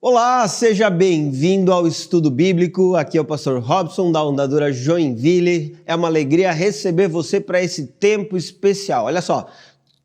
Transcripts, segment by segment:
Olá, seja bem-vindo ao Estudo Bíblico. Aqui é o pastor Robson da Ondadura Joinville. É uma alegria receber você para esse tempo especial. Olha só,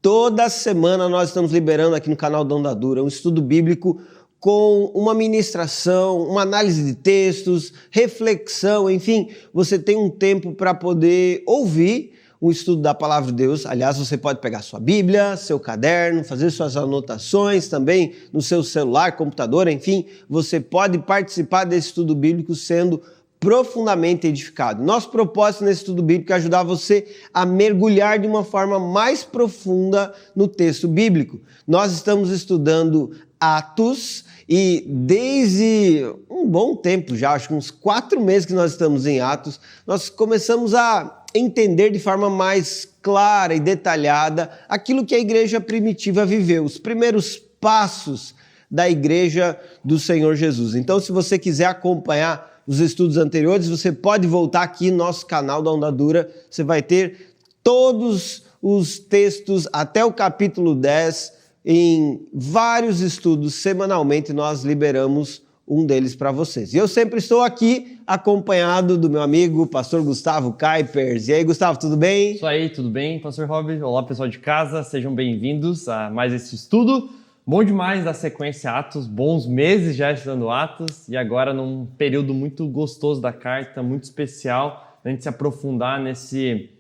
toda semana nós estamos liberando aqui no canal da Ondadura um estudo bíblico com uma ministração, uma análise de textos, reflexão, enfim, você tem um tempo para poder ouvir o estudo da Palavra de Deus. Aliás, você pode pegar sua Bíblia, seu caderno, fazer suas anotações também no seu celular, computador, enfim, você pode participar desse estudo bíblico sendo profundamente edificado. Nosso propósito nesse estudo bíblico é ajudar você a mergulhar de uma forma mais profunda no texto bíblico. Nós estamos estudando Atos e desde um bom tempo já, acho que uns 4 meses que nós estamos em Atos, nós começamos a entender de forma mais clara e detalhada aquilo que a igreja primitiva viveu, os primeiros passos da igreja do Senhor Jesus. Então, se você quiser acompanhar os estudos anteriores, você pode voltar aqui no nosso canal da Ondadura, você vai ter todos os textos até o capítulo 10, em vários estudos, semanalmente nós liberamos um deles para vocês. E eu sempre estou aqui acompanhado do meu amigo, pastor Gustavo Kuipers. E aí, Gustavo, tudo bem? Isso aí, tudo bem, pastor Rob? Olá, pessoal de casa, sejam bem-vindos a mais esse estudo. Bom demais da sequência Atos, bons meses já estudando Atos e agora num período muito gostoso da carta, muito especial, a gente se aprofundar nesse,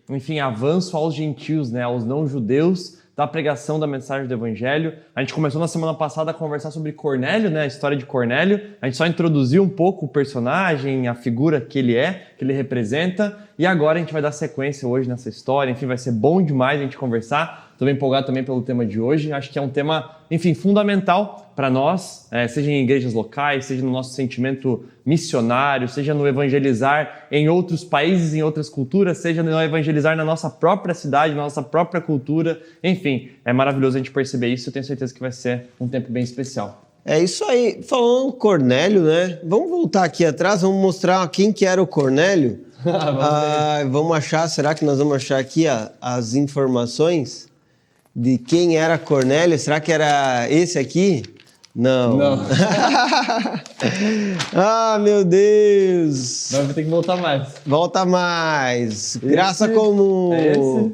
avanço aos gentios, aos não-judeus, da pregação da mensagem do Evangelho. A gente começou na semana passada a conversar sobre Cornélio, a história de Cornélio. A gente só introduziu um pouco o personagem, a figura que ele é, que ele representa. E agora a gente vai dar sequência hoje nessa história. Vai ser bom demais a gente conversar. Estou bem empolgado também pelo tema de hoje. Acho que é um tema, fundamental para nós, seja em igrejas locais, seja no nosso sentimento missionário, seja no evangelizar em outros países, em outras culturas, seja no evangelizar na nossa própria cidade, na nossa própria cultura. Enfim, é maravilhoso a gente perceber isso. Eu tenho certeza que vai ser um tempo bem especial. É isso aí. Falando Cornélio, Vamos voltar aqui atrás, vamos mostrar quem que era o Cornélio. Vamos achar, será que nós vamos achar aqui as informações de quem era Cornélio? Será que era esse aqui? Não. Meu Deus. Vai ter que voltar mais. Volta mais. Graça comum. É esse?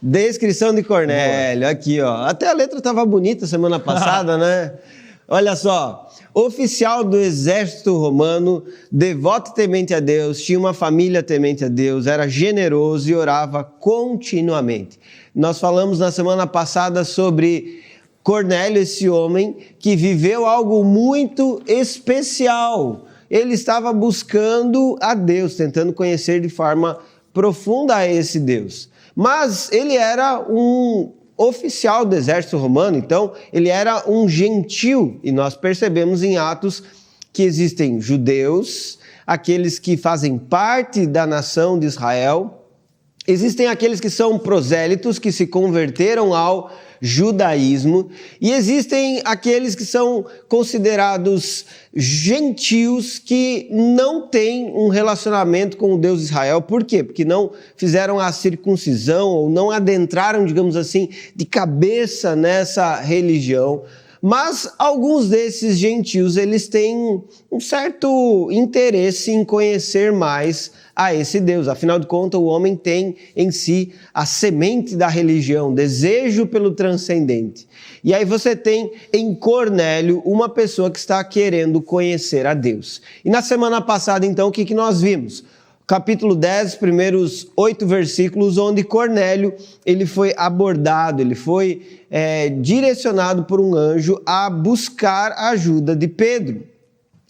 Descrição de Cornélio. Boa. Aqui, ó. Até a letra estava bonita semana passada, Olha só. Oficial do exército romano, devoto e temente a Deus, tinha uma família temente a Deus, era generoso e orava continuamente. Nós falamos na semana passada sobre Cornélio, esse homem que viveu algo muito especial. Ele estava buscando a Deus, tentando conhecer de forma profunda a esse Deus. Mas ele era um oficial do exército romano, então ele era um gentil, e nós percebemos em Atos que existem judeus, aqueles que fazem parte da nação de Israel, existem aqueles que são prosélitos, que se converteram ao judaísmo, e existem aqueles que são considerados gentios que não têm um relacionamento com o Deus de Israel. Por quê? Porque não fizeram a circuncisão ou não adentraram, digamos assim, de cabeça nessa religião. Mas alguns desses gentios, eles têm um certo interesse em conhecer mais a esse Deus. Afinal de contas, o homem tem em si a semente da religião, desejo pelo transcendente. E aí você tem em Cornélio uma pessoa que está querendo conhecer a Deus. E na semana passada, então, o que nós vimos? Capítulo 10, primeiros 8 versículos, onde Cornélio ele foi abordado, ele foi direcionado por um anjo a buscar a ajuda de Pedro.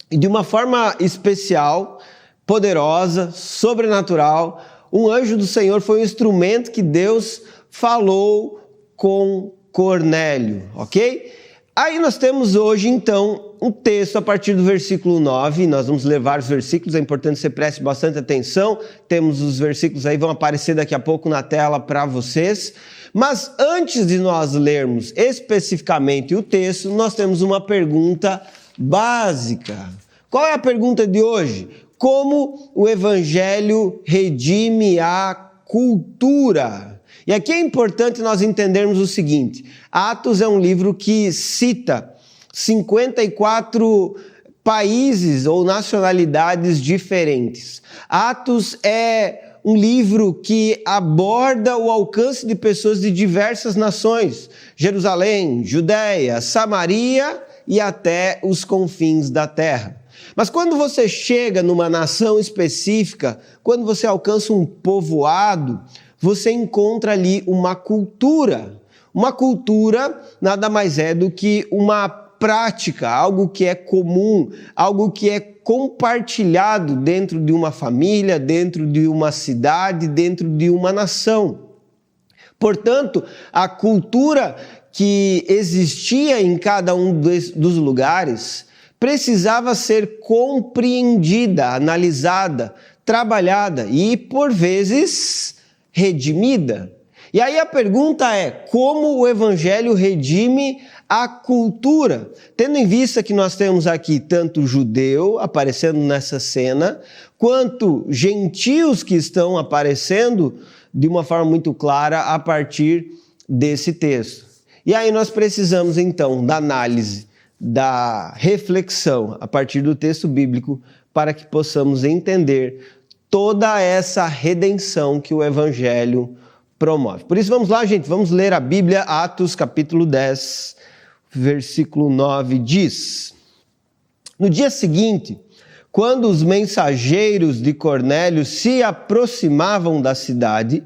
E de uma forma especial, poderosa, sobrenatural, um anjo do Senhor foi um instrumento que Deus falou com Cornélio, ok? Aí nós temos hoje, então, um texto a partir do versículo 9, nós vamos ler vários versículos, é importante que você preste bastante atenção, temos os versículos aí, vão aparecer daqui a pouco na tela para vocês, mas antes de nós lermos especificamente o texto, nós temos uma pergunta básica. Qual é a pergunta de hoje? Como o Evangelho redime a cultura? E aqui é importante nós entendermos o seguinte: Atos é um livro que cita 54 países ou nacionalidades diferentes. Atos é um livro que aborda o alcance de pessoas de diversas nações: Jerusalém, Judéia, Samaria e até os confins da terra. Mas quando você chega numa nação específica, quando você alcança um povoado, você encontra ali uma cultura. Uma cultura nada mais é do que uma prática, algo que é comum, algo que é compartilhado dentro de uma família, dentro de uma cidade, dentro de uma nação. Portanto, a cultura que existia em cada um dos lugares precisava ser compreendida, analisada, trabalhada e, por vezes, redimida. E aí a pergunta é: como o Evangelho redime a cultura? Tendo em vista que nós temos aqui tanto judeu aparecendo nessa cena, quanto gentios que estão aparecendo de uma forma muito clara a partir desse texto. E aí nós precisamos então da análise, da reflexão a partir do texto bíblico para que possamos entender toda essa redenção que o Evangelho promove. Por isso vamos lá, gente, vamos ler a Bíblia. Atos capítulo 10, versículo 9 diz: No dia seguinte, quando os mensageiros de Cornélio se aproximavam da cidade,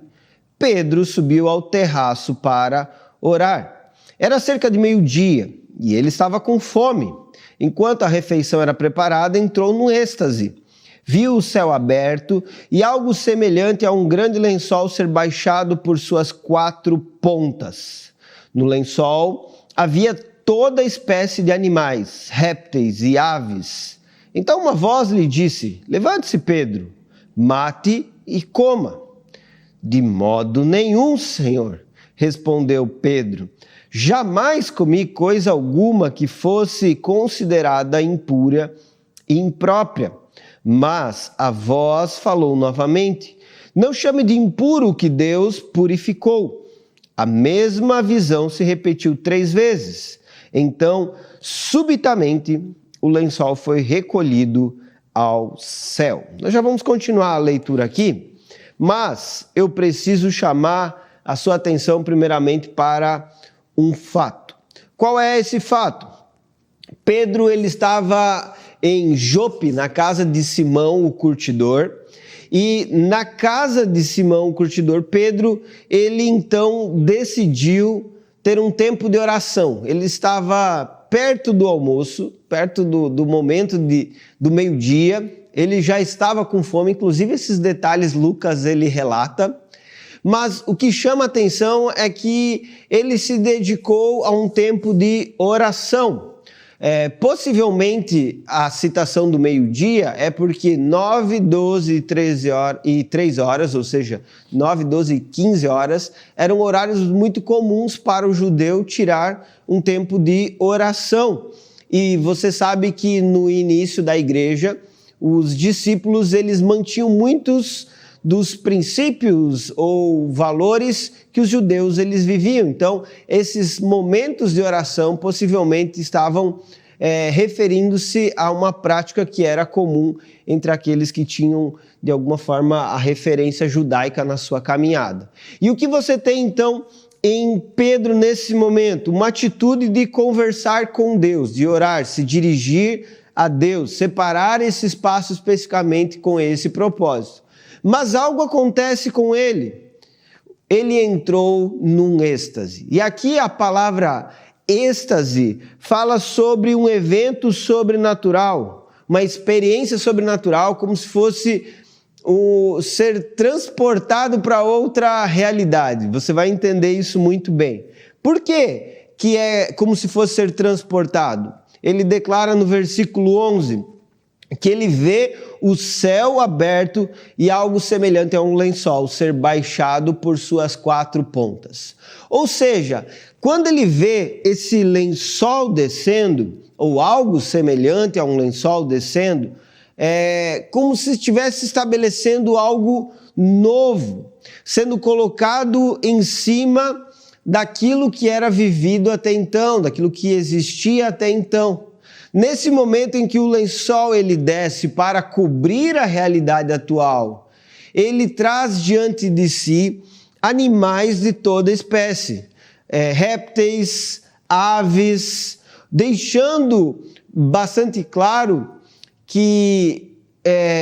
Pedro subiu ao terraço para orar. Era cerca de meio-dia e ele estava com fome. Enquanto a refeição era preparada, entrou num êxtase. Viu o céu aberto e algo semelhante a um grande lençol ser baixado por suas 4 pontas. No lençol havia toda espécie de animais, répteis e aves. Então uma voz lhe disse: Levante-se, Pedro, mate e coma. De modo nenhum, Senhor, respondeu Pedro. Jamais comi coisa alguma que fosse considerada impura e imprópria. Mas a voz falou novamente: Não chame de impuro o que Deus purificou. A mesma visão se repetiu 3 vezes. Então, subitamente, o lençol foi recolhido ao céu. Nós já vamos continuar a leitura aqui, mas eu preciso chamar a sua atenção primeiramente para um fato. Qual é esse fato? Pedro, ele estava em Jope, na casa de Simão, o curtidor, e na casa de Simão, o curtidor, Pedro, ele então decidiu ter um tempo de oração. Ele estava perto do almoço, perto do momento do meio-dia, ele já estava com fome, inclusive esses detalhes Lucas ele relata. Mas o que chama a atenção é que ele se dedicou a um tempo de oração. Possivelmente a citação do meio-dia é porque 9, 12 e 3 horas, ou seja, 9, 12 e 15 horas, eram horários muito comuns para o judeu tirar um tempo de oração. E você sabe que no início da igreja, os discípulos eles mantinham muitos dos princípios ou valores que os judeus eles viviam. Então, esses momentos de oração possivelmente estavam referindo-se a uma prática que era comum entre aqueles que tinham, de alguma forma, a referência judaica na sua caminhada. E o que você tem, então, em Pedro nesse momento? Uma atitude de conversar com Deus, de orar, se dirigir a Deus, separar esse espaço especificamente com esse propósito. Mas algo acontece com ele. Ele entrou num êxtase. E aqui a palavra êxtase fala sobre um evento sobrenatural, uma experiência sobrenatural, como se fosse ser transportado para outra realidade. Você vai entender isso muito bem. Por quê que é como se fosse ser transportado? Ele declara no versículo 11 que ele vê o céu aberto e algo semelhante a um lençol ser baixado por suas 4 pontas. Ou seja, quando ele vê esse lençol descendo, ou algo semelhante a um lençol descendo, é como se estivesse estabelecendo algo novo, sendo colocado em cima daquilo que era vivido até então, daquilo que existia até então. Nesse momento em que o lençol ele desce para cobrir a realidade atual, ele traz diante de si animais de toda espécie, répteis, aves, deixando bastante claro que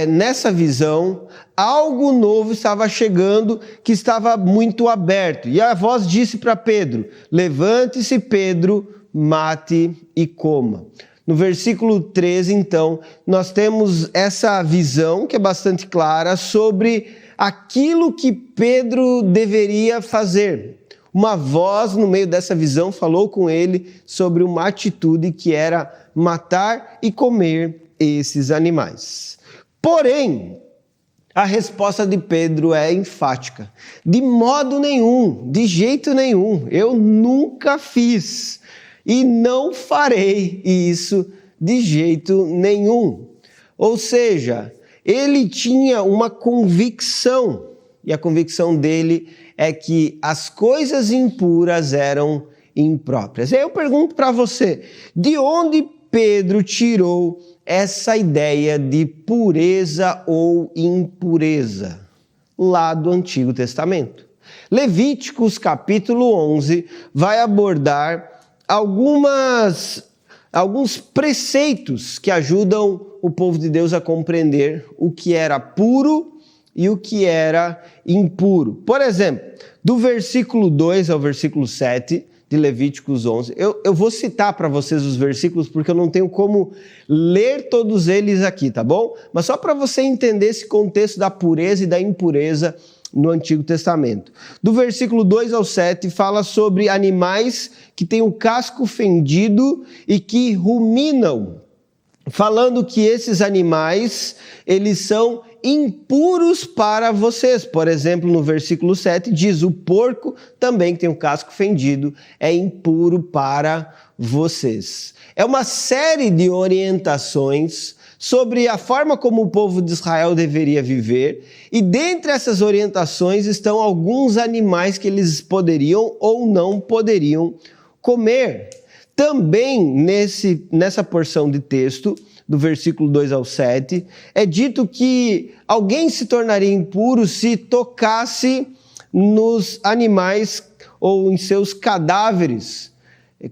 nessa visão algo novo estava chegando, que estava muito aberto. E a voz disse para Pedro: levante-se, Pedro, mate e coma. No versículo 13, então, nós temos essa visão que é bastante clara sobre aquilo que Pedro deveria fazer. Uma voz no meio dessa visão falou com ele sobre uma atitude que era matar e comer esses animais. Porém, a resposta de Pedro é enfática. De modo nenhum, de jeito nenhum, eu nunca fiz. E não farei isso de jeito nenhum. Ou seja, ele tinha uma convicção, e a convicção dele é que as coisas impuras eram impróprias. Aí eu pergunto para você, de onde Pedro tirou essa ideia de pureza ou impureza? Lá do Antigo Testamento. Levíticos capítulo 11 vai abordar alguns preceitos que ajudam o povo de Deus a compreender o que era puro e o que era impuro. Por exemplo, do versículo 2 ao versículo 7 de Levíticos 11, eu vou citar para vocês os versículos porque eu não tenho como ler todos eles aqui, tá bom? Mas só para você entender esse contexto da pureza e da impureza no Antigo Testamento. Do versículo 2 ao 7 fala sobre animais que têm o casco fendido e que ruminam, falando que esses animais, eles são impuros para vocês. Por exemplo, no versículo 7 diz: o porco também que tem o casco fendido é impuro para vocês. É uma série de orientações sobre a forma como o povo de Israel deveria viver, e dentre essas orientações estão alguns animais que eles poderiam ou não poderiam comer. Também nessa porção de texto, do versículo 2 ao 7, é dito que alguém se tornaria impuro se tocasse nos animais ou em seus cadáveres.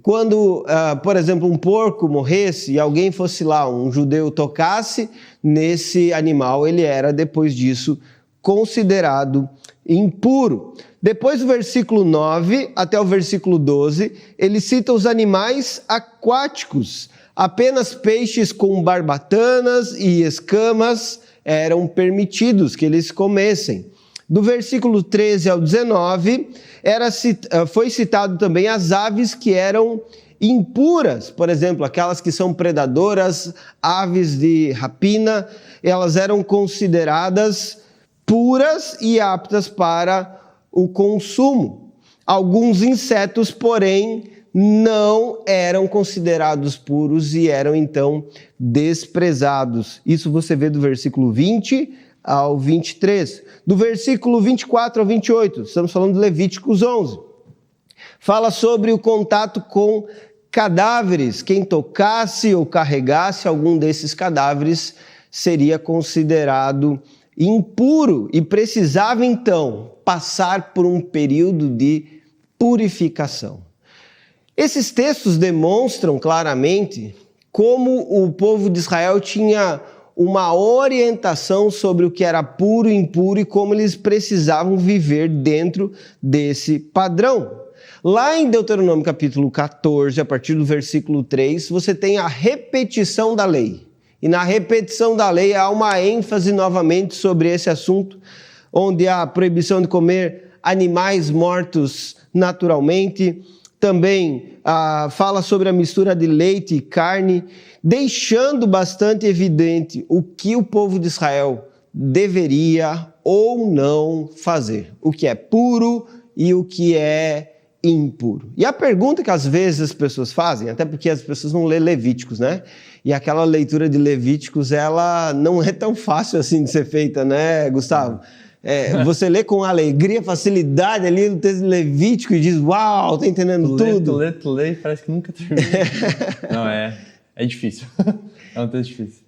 Quando, por exemplo, um porco morresse e alguém fosse lá, um judeu tocasse nesse animal, ele era, depois disso, considerado impuro. Depois do versículo 9 até o versículo 12, ele cita os animais aquáticos. Apenas peixes com barbatanas e escamas eram permitidos que eles comessem. Do versículo 13 ao 19, foi citado também as aves que eram impuras. Por exemplo, aquelas que são predadoras, aves de rapina, elas eram consideradas puras e aptas para o consumo. Alguns insetos, porém, não eram considerados puros e eram, então, desprezados. Isso você vê do versículo 20 ao 23. Do versículo 24 ao 28, estamos falando de Levíticos 11. Fala sobre o contato com cadáveres. Quem tocasse ou carregasse algum desses cadáveres seria considerado impuro e precisava, então, passar por um período de purificação. Esses textos demonstram claramente como o povo de Israel tinha uma orientação sobre o que era puro e impuro e como eles precisavam viver dentro desse padrão. Lá em Deuteronômio capítulo 14, a partir do versículo 3, você tem a repetição da lei. E na repetição da lei há uma ênfase novamente sobre esse assunto, onde há a proibição de comer animais mortos naturalmente. Também fala sobre a mistura de leite e carne, deixando bastante evidente o que o povo de Israel deveria ou não fazer, o que é puro e o que é impuro. E a pergunta que às vezes as pessoas fazem, até porque as pessoas não lêem Levíticos, né? E aquela leitura de Levíticos, ela não é tão fácil assim de ser feita, né, Gustavo? Você lê com alegria, facilidade ali no texto de Levítico e diz: uau, tá entendendo tudo. Tu lê, parece que nunca termina. Não, É difícil. É um texto difícil.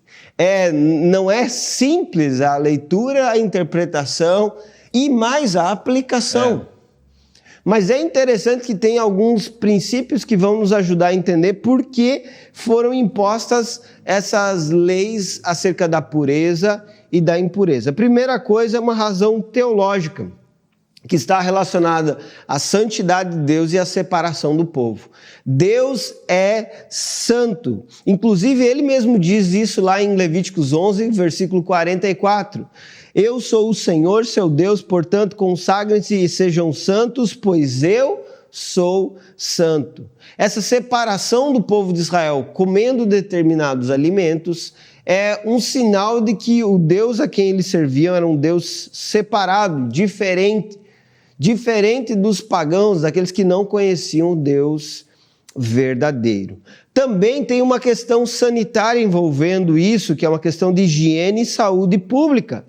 Não é simples a leitura, a interpretação e mais a aplicação. Mas é interessante que tem alguns princípios que vão nos ajudar a entender por que foram impostas essas leis acerca da pureza e da impureza. A primeira coisa é uma razão teológica, que está relacionada à santidade de Deus e à separação do povo. Deus é santo. Inclusive, ele mesmo diz isso lá em Levíticos 11, versículo 44. Eu sou o Senhor, seu Deus, portanto, consagrem-se e sejam santos, pois eu sou santo. Essa separação do povo de Israel comendo determinados alimentos é um sinal de que o Deus a quem eles serviam era um Deus separado, diferente dos pagãos, daqueles que não conheciam o Deus verdadeiro. Também tem uma questão sanitária envolvendo isso, que é uma questão de higiene e saúde pública,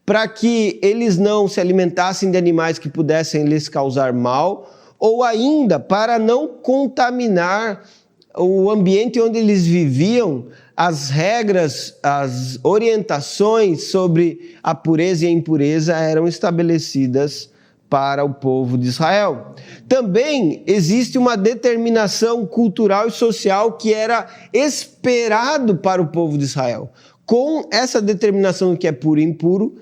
para que eles não se alimentassem de animais que pudessem lhes causar mal, ou ainda para não contaminar o ambiente onde eles viviam. As regras, as orientações sobre a pureza e a impureza eram estabelecidas para o povo de Israel. Também existe uma determinação cultural e social que era esperado para o povo de Israel. Com essa determinação do que é puro e impuro,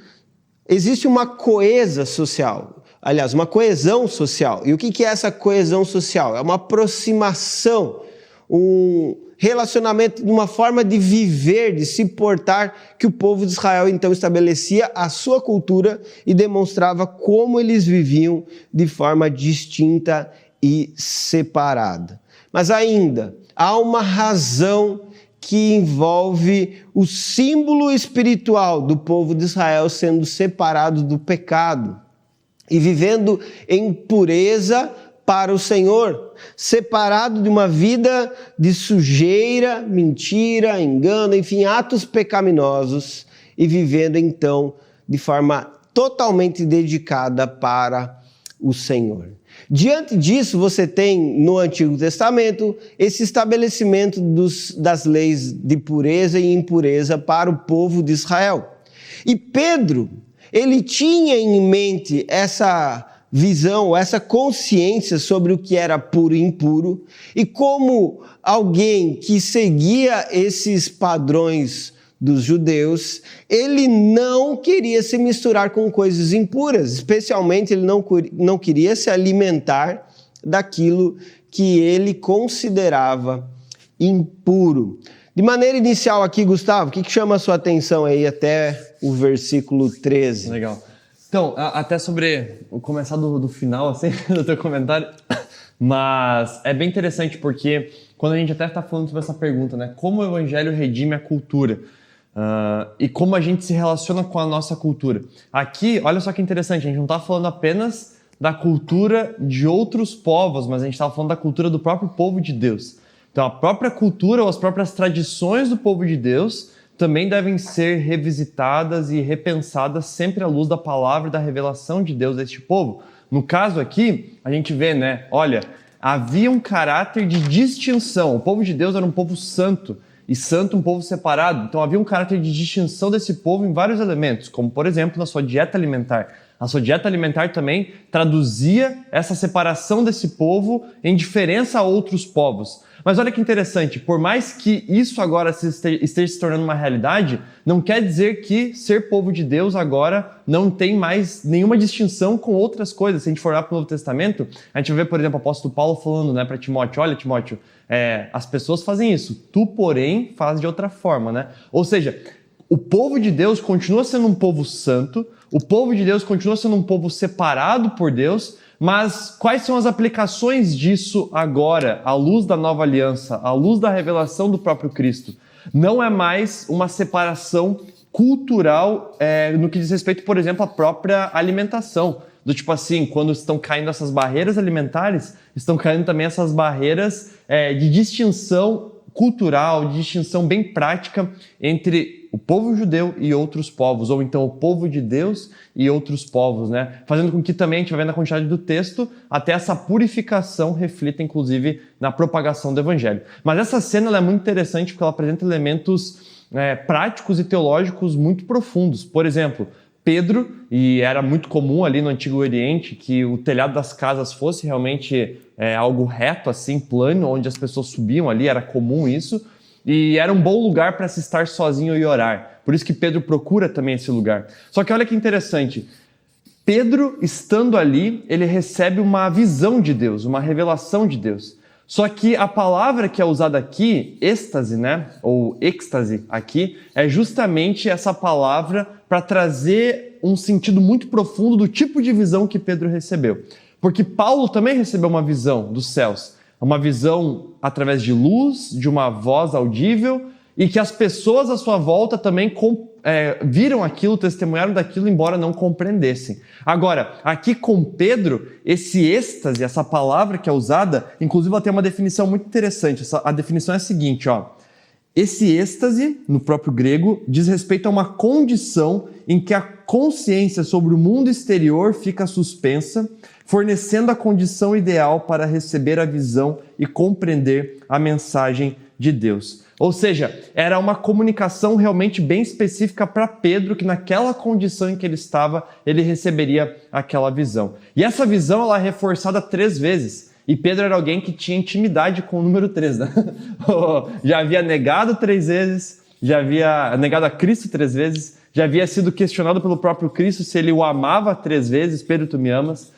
existe uma coesa social. Aliás, uma coesão social. E o que é essa coesão social? É uma aproximação, um relacionamento, de uma forma de viver, de se portar, que o povo de Israel então estabelecia a sua cultura e demonstrava como eles viviam de forma distinta e separada. Mas ainda, há uma razão que envolve o símbolo espiritual do povo de Israel sendo separado do pecado e vivendo em pureza para o Senhor, separado de uma vida de sujeira, mentira, engano, enfim, atos pecaminosos, e vivendo então de forma totalmente dedicada para o Senhor. Diante disso, você tem no Antigo Testamento esse estabelecimento das leis de pureza e impureza para o povo de Israel. E Pedro, ele tinha em mente essa visão, essa consciência sobre o que era puro e impuro, e como alguém que seguia esses padrões dos judeus, ele não queria se misturar com coisas impuras, especialmente ele não queria se alimentar daquilo que ele considerava impuro. De maneira inicial aqui, Gustavo, o que chama a sua atenção aí até o versículo 13? Legal. Então, até sobre o começar do final, assim, do teu comentário, mas é bem interessante porque quando a gente até está falando sobre essa pergunta, né, como o evangelho redime a cultura e como a gente se relaciona com a nossa cultura. Aqui, olha só que interessante, a gente não está falando apenas da cultura de outros povos, mas a gente está falando da cultura do próprio povo de Deus. Então, a própria cultura ou as próprias tradições do povo de Deus também devem ser revisitadas e repensadas sempre à luz da palavra e da revelação de Deus a este povo. No caso aqui, a gente vê, né? Olha, havia um caráter de distinção. O povo de Deus era um povo santo, e santo um povo separado. Então havia um caráter de distinção desse povo em vários elementos, como, por exemplo, na sua dieta alimentar. A sua dieta alimentar também traduzia essa separação desse povo em diferença a outros povos. Mas olha que interessante, por mais que isso agora esteja se tornando uma realidade, não quer dizer que ser povo de Deus agora não tem mais nenhuma distinção com outras coisas. Se a gente for lá para o Novo Testamento, a gente vê, por exemplo, o apóstolo Paulo falando, né, para Timóteo, olha, Timóteo, as pessoas fazem isso, tu, porém, faz de outra forma, né? Ou seja, o povo de Deus continua sendo um povo santo, o povo de Deus continua sendo um povo separado por Deus, mas quais são as aplicações disso agora, à luz da nova aliança, à luz da revelação do próprio Cristo? Não é mais uma separação cultural no que diz respeito, por exemplo, à própria alimentação. Do tipo assim, quando estão caindo essas barreiras alimentares, estão caindo também essas barreiras de distinção cultural, de distinção bem prática entre o povo judeu e outros povos, ou então o povo de Deus e outros povos, né? Fazendo com que também, a gente vai vendo na quantidade do texto, até essa purificação reflita, inclusive, na propagação do evangelho. Mas essa cena ela é muito interessante porque ela apresenta elementos práticos e teológicos muito profundos. Por exemplo, Pedro, e era muito comum ali no Antigo Oriente que o telhado das casas fosse realmente algo reto, assim, plano, onde as pessoas subiam ali, era comum isso, e era um bom lugar para se estar sozinho e orar. Por isso que Pedro procura também esse lugar. Só que olha que interessante, Pedro, estando ali, ele recebe uma visão de Deus, uma revelação de Deus. Só que a palavra que é usada aqui, êxtase, né, ou êxtase aqui, é justamente essa palavra para trazer um sentido muito profundo do tipo de visão que Pedro recebeu. Porque Paulo também recebeu uma visão dos céus, uma visão através de luz, de uma voz audível, e que as pessoas à sua volta também viram aquilo, testemunharam daquilo, embora não compreendessem. Agora, aqui com Pedro, esse êxtase, essa palavra que é usada, inclusive ela tem uma definição muito interessante. A definição é a seguinte, ó. Esse êxtase, no próprio grego, diz respeito a uma condição em que a consciência sobre o mundo exterior fica suspensa, fornecendo a condição ideal para receber a visão e compreender a mensagem de Deus. Ou seja, era uma comunicação realmente bem específica para Pedro, que naquela condição em que ele estava, ele receberia aquela visão. E essa visão ela é reforçada 3 vezes. E Pedro era alguém que tinha intimidade com o número 3, né? Já havia negado 3 vezes, já havia negado a Cristo 3 vezes, já havia sido questionado pelo próprio Cristo se ele o amava 3 vezes, Pedro, tu me amas.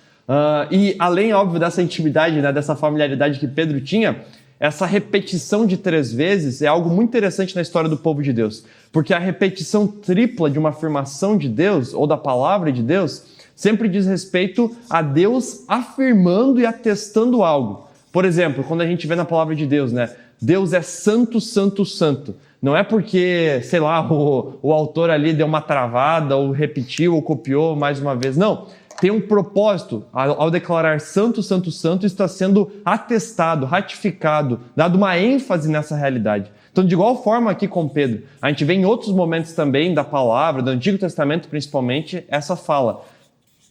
E além, óbvio, dessa intimidade, né, dessa familiaridade que Pedro tinha, essa repetição de 3 vezes é algo muito interessante na história do povo de Deus, porque a repetição tripla de uma afirmação de Deus, ou da palavra de Deus, sempre diz respeito a Deus afirmando e atestando algo. Por exemplo, quando a gente vê na palavra de Deus, né? Deus é santo, santo, santo. Não é porque, sei lá, o autor ali deu uma travada, ou repetiu, ou copiou mais uma vez. Não. Tem um propósito. Ao declarar santo, santo, santo, está sendo atestado, ratificado, dado uma ênfase nessa realidade. Então, de igual forma aqui com Pedro, a gente vê em outros momentos também da palavra, do Antigo Testamento principalmente, essa fala.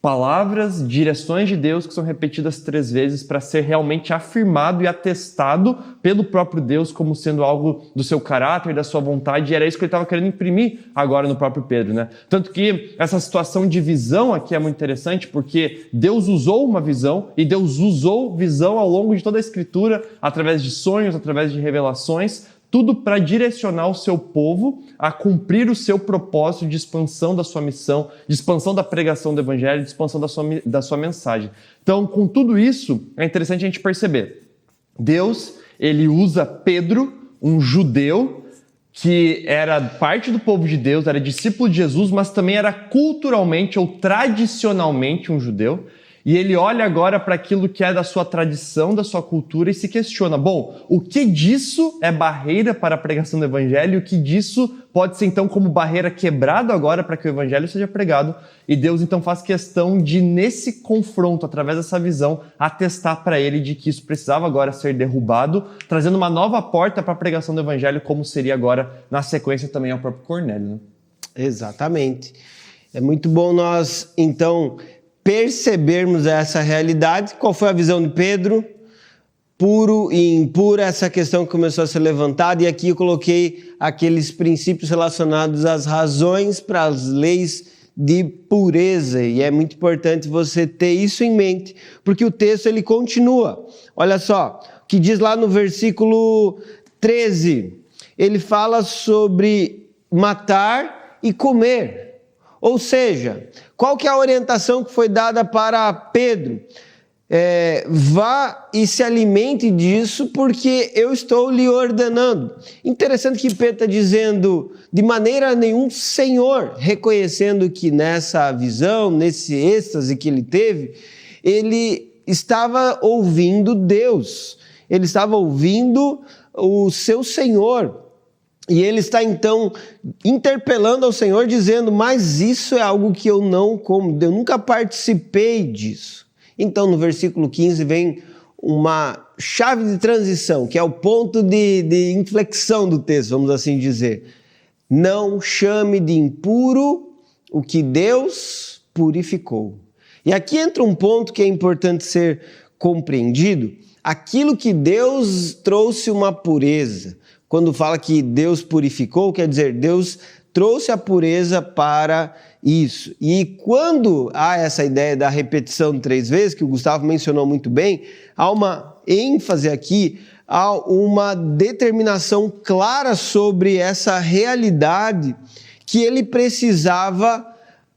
Palavras, direções de Deus que são repetidas 3 vezes para ser realmente afirmado e atestado pelo próprio Deus como sendo algo do seu caráter, da sua vontade, e era isso que ele estava querendo imprimir agora no próprio Pedro, né? Tanto que essa situação de visão aqui é muito interessante, porque Deus usou uma visão, e Deus usou visão ao longo de toda a Escritura, através de sonhos, através de revelações, tudo para direcionar o seu povo a cumprir o seu propósito de expansão da sua missão, de expansão da pregação do evangelho, de expansão da sua mensagem. Então, com tudo isso, é interessante a gente perceber. Deus, ele usa Pedro, um judeu, que era parte do povo de Deus, era discípulo de Jesus, mas também era culturalmente ou tradicionalmente um judeu. E ele olha agora para aquilo que é da sua tradição, da sua cultura e se questiona, bom, o que disso é barreira para a pregação do evangelho e o que disso pode ser então como barreira quebrado agora para que o evangelho seja pregado? E Deus então faz questão de, nesse confronto, através dessa visão, atestar para ele de que isso precisava agora ser derrubado, trazendo uma nova porta para a pregação do evangelho, como seria agora na sequência também ao próprio Cornélio, né? Exatamente. É muito bom nós, então, percebermos essa realidade. Qual foi a visão de Pedro? Puro e impuro, essa questão que começou a ser levantada, e aqui eu coloquei aqueles princípios relacionados às razões para as leis de pureza, e é muito importante você ter isso em mente, porque o texto ele continua. Olha só, o que diz lá no versículo 13, ele fala sobre matar e comer. Ou seja, qual que é a orientação que foi dada para Pedro? Vá e se alimente disso, porque eu estou lhe ordenando. Interessante que Pedro está dizendo, de maneira nenhuma, Senhor, reconhecendo que nessa visão, nesse êxtase que ele teve, ele estava ouvindo Deus, ele estava ouvindo o seu Senhor. E ele está então interpelando ao Senhor, dizendo, mas isso é algo que eu não como, eu nunca participei disso. Então no versículo 15 vem uma chave de transição, que é o ponto de inflexão do texto, vamos assim dizer. Não chame de impuro o que Deus purificou. E aqui entra um ponto que é importante ser compreendido. Aquilo que Deus trouxe uma pureza. Quando fala que Deus purificou, quer dizer, Deus trouxe a pureza para isso. E quando há essa ideia da repetição 3 vezes, que o Gustavo mencionou muito bem, há uma ênfase aqui, há uma determinação clara sobre essa realidade que ele precisava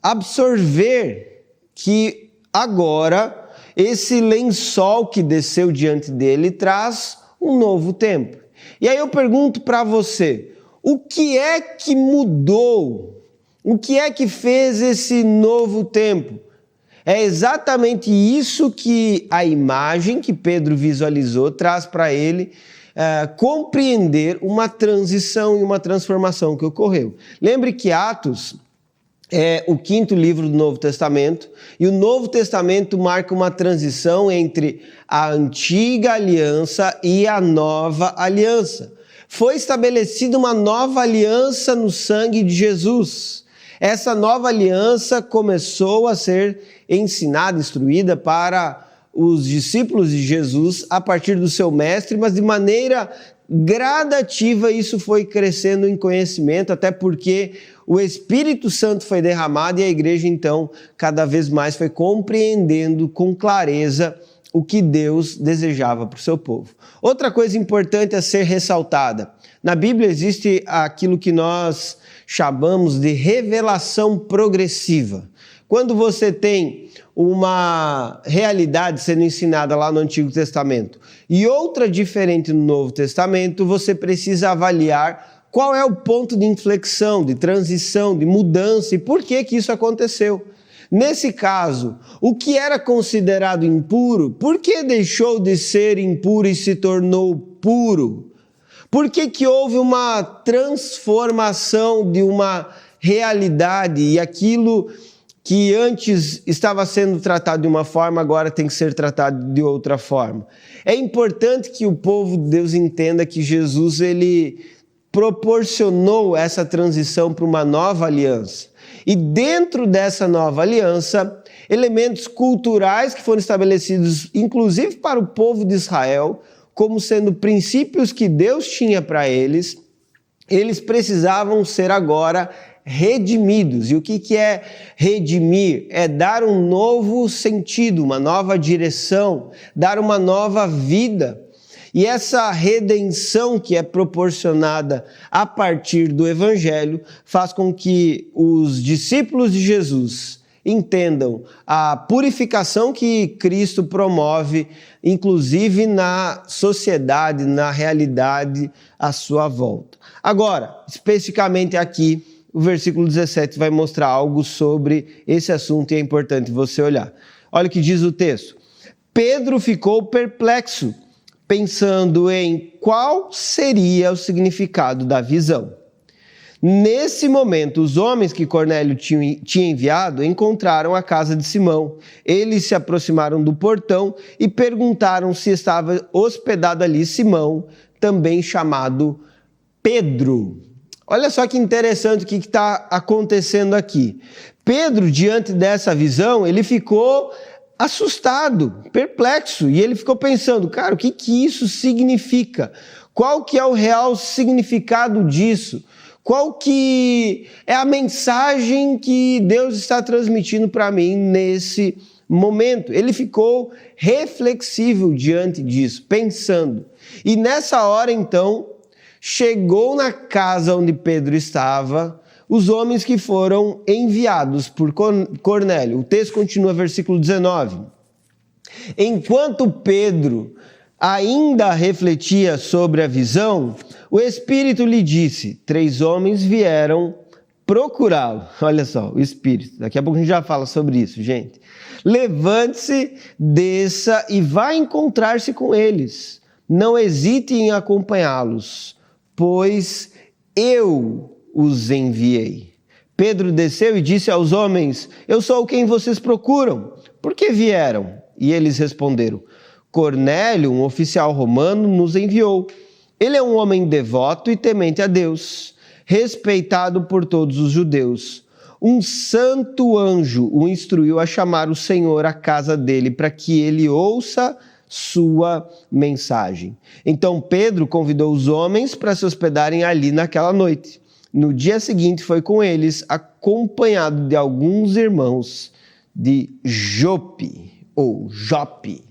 absorver, que agora esse lençol que desceu diante dele traz um novo tempo. E aí eu pergunto para você, o que é que mudou? O que é que fez esse novo tempo? É exatamente isso que a imagem que Pedro visualizou traz para ele compreender uma transição e uma transformação que ocorreu. Lembre que Atos é o 5º livro do Novo Testamento, e o Novo Testamento marca uma transição entre a antiga aliança e a nova aliança. Foi estabelecida uma nova aliança no sangue de Jesus. Essa nova aliança começou a ser ensinada, instruída para os discípulos de Jesus a partir do seu mestre, mas de maneira gradativa isso foi crescendo em conhecimento, até porque o Espírito Santo foi derramado e a igreja então cada vez mais foi compreendendo com clareza o que Deus desejava para o seu povo. Outra coisa importante a ser ressaltada, na Bíblia existe aquilo que nós chamamos de revelação progressiva. Quando você tem uma realidade sendo ensinada lá no Antigo Testamento e outra diferente no Novo Testamento, você precisa avaliar qual é o ponto de inflexão, de transição, de mudança e por que isso aconteceu. Nesse caso, o que era considerado impuro, por que deixou de ser impuro e se tornou puro? Por que houve uma transformação de uma realidade e aquilo que antes estava sendo tratado de uma forma, agora tem que ser tratado de outra forma? É importante que o povo de Deus entenda que Jesus, ele proporcionou essa transição para uma nova aliança. E dentro dessa nova aliança, elementos culturais que foram estabelecidos, inclusive para o povo de Israel, como sendo princípios que Deus tinha para eles precisavam ser agora redimidos. E o que é redimir? É dar um novo sentido, uma nova direção, dar uma nova vida. E essa redenção que é proporcionada a partir do Evangelho faz com que os discípulos de Jesus entendam a purificação que Cristo promove, inclusive na sociedade, na realidade à sua volta. Agora, especificamente aqui, o versículo 17 vai mostrar algo sobre esse assunto e é importante você olhar. Olha o que diz o texto. Pedro ficou perplexo, pensando em qual seria o significado da visão. Nesse momento, os homens que Cornélio tinha enviado encontraram a casa de Simão. Eles se aproximaram do portão e perguntaram se estava hospedado ali Simão, também chamado Pedro. Olha só que interessante o que está acontecendo aqui. Pedro, diante dessa visão, ele ficou assustado, perplexo, e ele ficou pensando, cara, o que isso significa? Qual que é o real significado disso? Qual que é a mensagem que Deus está transmitindo para mim nesse momento? Ele ficou reflexível diante disso, pensando. E nessa hora, então, chegou na casa onde Pedro estava os homens que foram enviados por Cornélio. O texto continua, versículo 19. Enquanto Pedro ainda refletia sobre a visão, o Espírito lhe disse: 3 homens vieram procurá-lo. Olha só, o Espírito. Daqui a pouco a gente já fala sobre isso, gente. Levante-se, desça e vá encontrar-se com eles. Não hesite em acompanhá-los, pois eu os enviei. Pedro desceu e disse aos homens: eu sou quem vocês procuram. Por que vieram? E eles responderam: Cornélio, um oficial romano, nos enviou. Ele é um homem devoto e temente a Deus, respeitado por todos os judeus. Um santo anjo o instruiu a chamar o Senhor à casa dele para que ele ouça sua mensagem. Então Pedro convidou os homens para se hospedarem ali naquela noite. No dia seguinte foi com eles, acompanhado de alguns irmãos de Jope, ou Jope,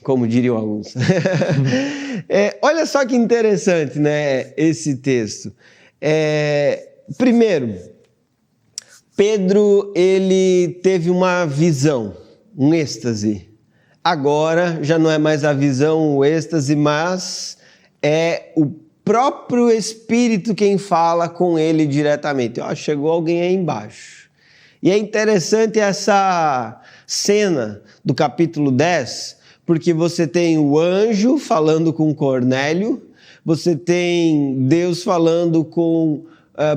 como diriam alguns. Olha só que interessante, né, esse texto. Primeiro, Pedro, ele teve uma visão, um êxtase. Agora já não é mais a visão, o êxtase, mas é o próprio Espírito quem fala com ele diretamente. Chegou alguém aí embaixo. E é interessante essa cena do capítulo 10, porque você tem o anjo falando com Cornélio, você tem Deus falando com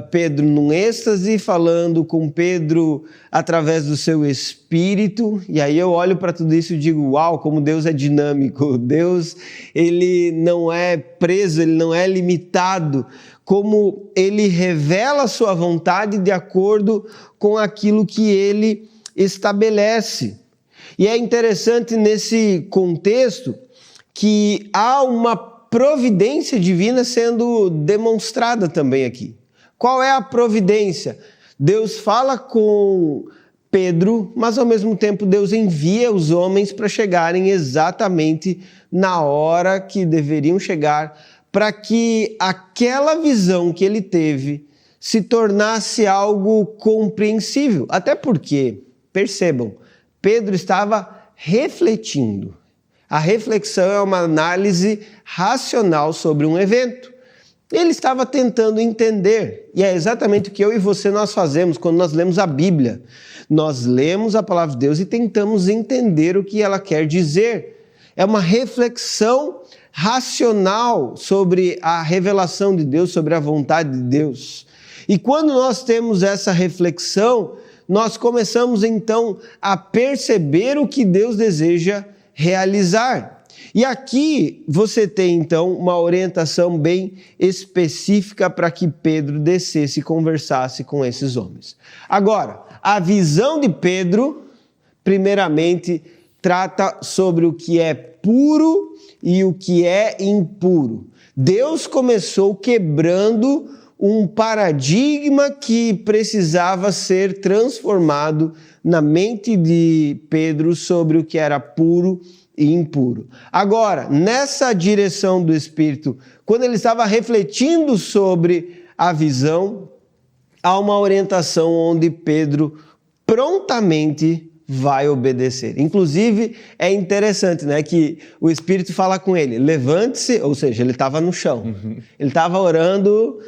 Pedro num êxtase, falando com Pedro através do seu Espírito, e aí eu olho para tudo isso e digo, uau, como Deus é dinâmico, Deus, ele não é preso, ele não é limitado, como ele revela a sua vontade de acordo com aquilo que ele estabelece. E é interessante nesse contexto que há uma providência divina sendo demonstrada também aqui. Qual é a providência? Deus fala com Pedro, mas ao mesmo tempo Deus envia os homens para chegarem exatamente na hora que deveriam chegar, para que aquela visão que ele teve se tornasse algo compreensível. Até porque, percebam, Pedro estava refletindo. A reflexão é uma análise racional sobre um evento. Ele estava tentando entender, e é exatamente o que eu e você nós fazemos quando nós lemos a Bíblia. Nós lemos a palavra de Deus e tentamos entender o que ela quer dizer. É uma reflexão racional sobre a revelação de Deus, sobre a vontade de Deus. E quando nós temos essa reflexão, nós começamos então a perceber o que Deus deseja realizar. E aqui você tem então uma orientação bem específica para que Pedro descesse e conversasse com esses homens. Agora, a visão de Pedro, primeiramente, trata sobre o que é puro e o que é impuro. Deus começou quebrando um paradigma que precisava ser transformado na mente de Pedro sobre o que era puro e impuro. Agora, nessa direção do Espírito, quando ele estava refletindo sobre a visão, há uma orientação onde Pedro prontamente vai obedecer. Inclusive, é interessante, né, que o Espírito fala com ele, levante-se, ou seja, ele estava no chão. Ele estava orando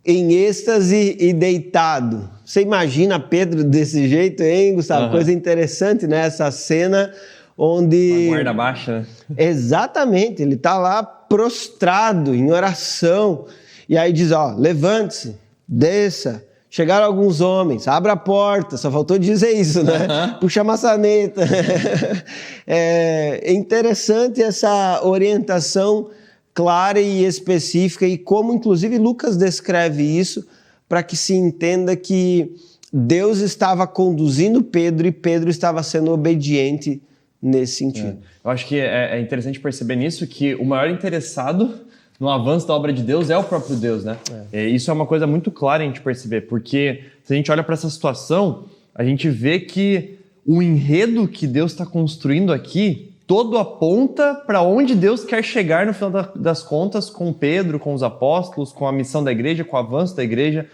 em êxtase e deitado. Você imagina Pedro desse jeito, hein, Gustavo? Coisa interessante, né, essa cena onde... Uma guarda baixa, né? Exatamente, ele está lá prostrado, em oração, e aí diz, levante-se, desça. Chegaram alguns homens, abra a porta, só faltou dizer isso, né? Puxa a maçaneta. É interessante essa orientação clara e específica, e como inclusive Lucas descreve isso, para que se entenda que Deus estava conduzindo Pedro e Pedro estava sendo obediente nesse sentido. Eu acho que é interessante perceber nisso que o maior interessado no avanço da obra de Deus é o próprio Deus, né? Isso é uma coisa muito clara a gente perceber, porque se a gente olha para essa situação, a gente vê que o enredo que Deus está construindo aqui, todo aponta para onde Deus quer chegar no final das contas com Pedro, com os apóstolos, com a missão da igreja, com o avanço da igreja.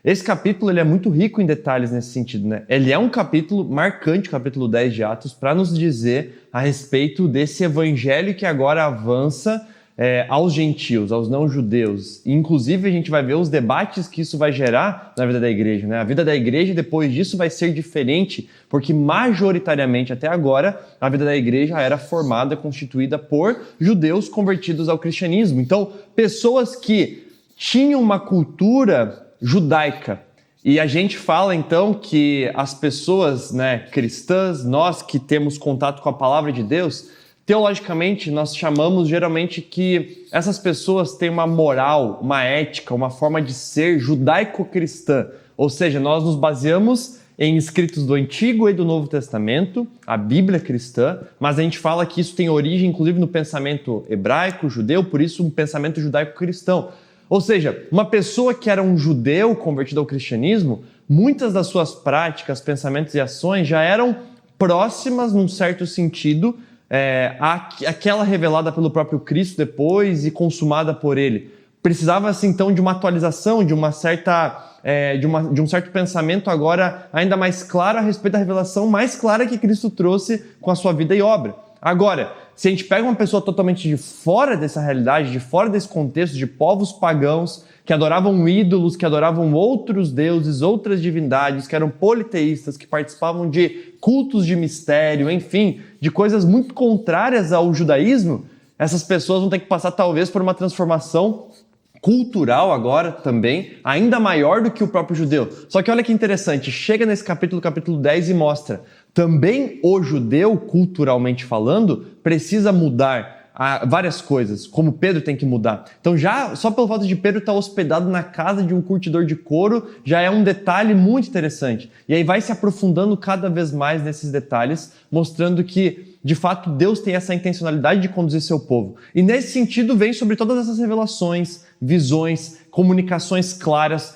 Esse capítulo ele é muito rico em detalhes nesse sentido, né? Ele é um capítulo marcante, o capítulo 10 de Atos, para nos dizer a respeito desse evangelho que agora avança aos gentios, aos não-judeus. Inclusive, a gente vai ver os debates que isso vai gerar na vida da igreja, né? A vida da igreja, depois disso, vai ser diferente, porque majoritariamente, até agora, a vida da igreja era formada, constituída por judeus convertidos ao cristianismo. Então, pessoas que tinham uma cultura judaica. E a gente fala, então, que as pessoas, né, cristãs, nós que temos contato com a palavra de Deus, Teologicamente, nós chamamos geralmente que essas pessoas têm uma moral, uma ética, uma forma de ser judaico-cristã. Ou seja, nós nos baseamos em escritos do Antigo e do Novo Testamento, a Bíblia cristã, mas a gente fala que isso tem origem, inclusive, no pensamento hebraico, judeu, por isso um pensamento judaico-cristão. Ou seja, uma pessoa que era um judeu convertido ao cristianismo, muitas das suas práticas, pensamentos e ações já eram próximas, num certo sentido, àquela revelada pelo próprio Cristo depois e consumada por ele. Precisava-se, então, de uma atualização, de um certo pensamento agora ainda mais claro a respeito da revelação mais clara que Cristo trouxe com a sua vida e obra. Agora, se a gente pega uma pessoa totalmente de fora dessa realidade, de fora desse contexto de povos pagãos que adoravam ídolos, que adoravam outros deuses, outras divindades, que eram politeístas, que participavam de cultos de mistério, enfim, de coisas muito contrárias ao judaísmo, essas pessoas vão ter que passar talvez por uma transformação cultural agora também, ainda maior do que o próprio judeu. Só que olha que interessante, chega nesse capítulo 10 e mostra, também o judeu, culturalmente falando, precisa mudar várias coisas, como Pedro tem que mudar. Então já, só pelo fato de Pedro estar hospedado na casa de um curtidor de couro, já é um detalhe muito interessante. E aí vai se aprofundando cada vez mais nesses detalhes, mostrando que, de fato, Deus tem essa intencionalidade de conduzir seu povo. E nesse sentido vem sobre todas essas revelações, visões, comunicações claras.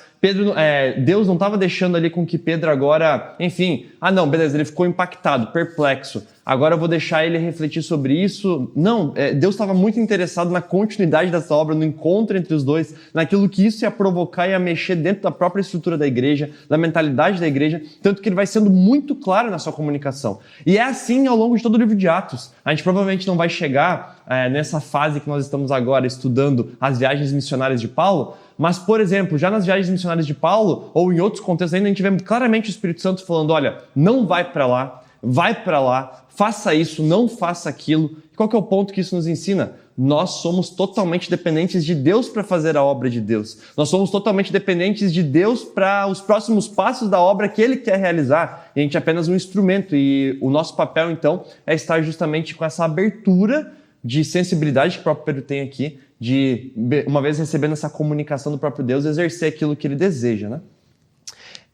Deus não estava deixando ali com que Pedro agora, enfim, beleza, ele ficou impactado, perplexo, agora eu vou deixar ele refletir sobre isso. Não, Deus estava muito interessado na continuidade dessa obra, no encontro entre os dois, naquilo que isso ia provocar e ia mexer dentro da própria estrutura da igreja, da mentalidade da igreja, tanto que ele vai sendo muito claro na sua comunicação. E é assim ao longo de todo o livro de Atos. A gente provavelmente não vai chegar nessa fase que nós estamos agora estudando as viagens missionárias de Paulo, mas, por exemplo, já nas viagens missionárias de Paulo, ou em outros contextos ainda, a gente vê claramente o Espírito Santo falando, olha, não vai para lá, faça isso, não faça aquilo. E qual que é o ponto que isso nos ensina? Nós somos totalmente dependentes de Deus para fazer a obra de Deus. Nós somos totalmente dependentes de Deus para os próximos passos da obra que Ele quer realizar. E a gente é apenas um instrumento. E o nosso papel, então, é estar justamente com essa abertura de sensibilidade que o próprio Pedro tem aqui, de, uma vez recebendo essa comunicação do próprio Deus, exercer aquilo que ele deseja, né?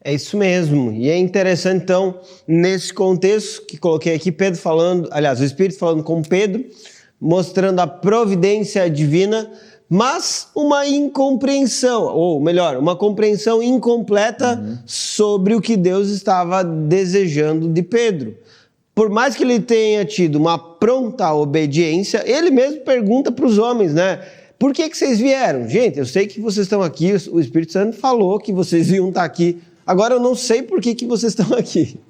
É isso mesmo. E é interessante, então, nesse contexto que coloquei aqui, Pedro falando, aliás, o Espírito falando com Pedro, mostrando a providência divina, mas uma incompreensão, ou melhor, uma compreensão incompleta sobre o que Deus estava desejando de Pedro. Por mais que ele tenha tido uma pronta obediência, ele mesmo pergunta para os homens, né? Por que vocês vieram? Gente, eu sei que vocês estão aqui, o Espírito Santo falou que vocês iam estar aqui. Agora eu não sei por que vocês estão aqui.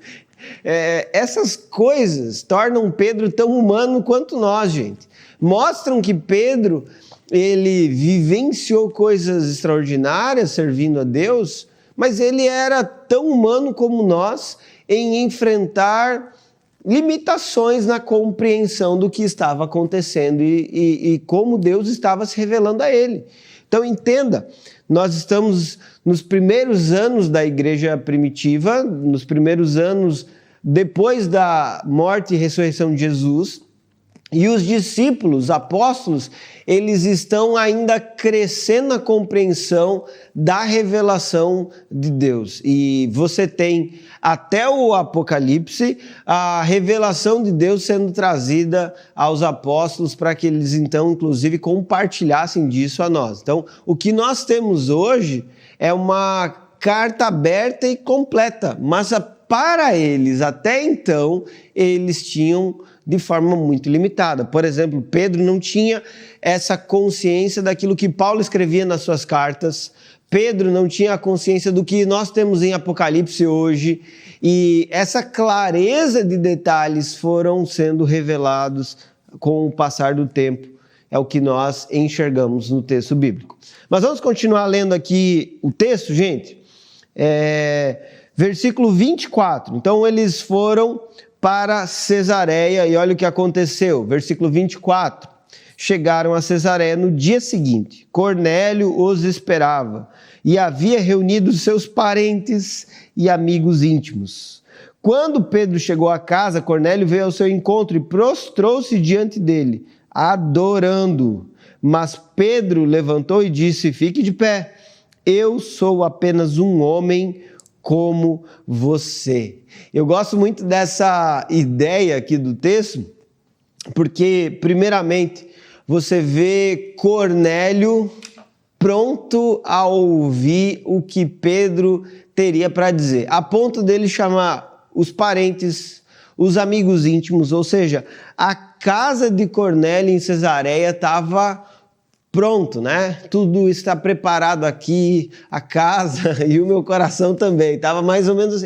Essas coisas tornam Pedro tão humano quanto nós, gente. Mostram que Pedro, ele vivenciou coisas extraordinárias servindo a Deus, mas ele era tão humano como nós em enfrentar limitações na compreensão do que estava acontecendo e como Deus estava se revelando a ele. Então entenda, nós estamos nos primeiros anos da igreja primitiva, nos primeiros anos depois da morte e ressurreição de Jesus, e os discípulos, apóstolos, eles estão ainda crescendo na compreensão da revelação de Deus. E você tem até o Apocalipse a revelação de Deus sendo trazida aos apóstolos para que eles então, inclusive, compartilhassem disso a nós. Então, o que nós temos hoje é uma carta aberta e completa, mas para eles, até então, eles tinham de forma muito limitada. Por exemplo, Pedro não tinha essa consciência daquilo que Paulo escrevia nas suas cartas. Pedro não tinha a consciência do que nós temos em Apocalipse hoje. E essa clareza de detalhes foram sendo revelados com o passar do tempo. É o que nós enxergamos no texto bíblico. Mas vamos continuar lendo aqui o texto, gente. Versículo 24. Então, eles foram para Cesareia e olha o que aconteceu. Versículo 24. Chegaram a Cesareia no dia seguinte. Cornélio os esperava e havia reunido seus parentes e amigos íntimos. Quando Pedro chegou à casa, Cornélio veio ao seu encontro e prostrou-se diante dele, adorando. Mas Pedro levantou e disse: fique de pé, eu sou apenas um homem como você. Eu gosto muito dessa ideia aqui do texto, porque, primeiramente, você vê Cornélio pronto a ouvir o que Pedro teria para dizer, a ponto dele chamar os parentes, os amigos íntimos, ou seja, a casa de Cornélio em Cesareia estava pronto, né? Tudo está preparado aqui, a casa e o meu coração também. Estava mais ou menos...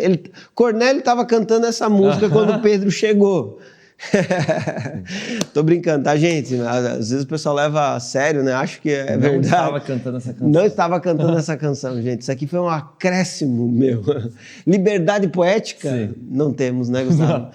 Cornélio estava cantando essa música quando Pedro chegou. Tô brincando, tá, gente? Às vezes o pessoal leva a sério, né? Acho que é verdade. Não estava cantando essa canção. Não estava cantando essa canção, gente. Isso aqui foi um acréscimo meu. Liberdade poética? Sim. Não temos, né, Gustavo?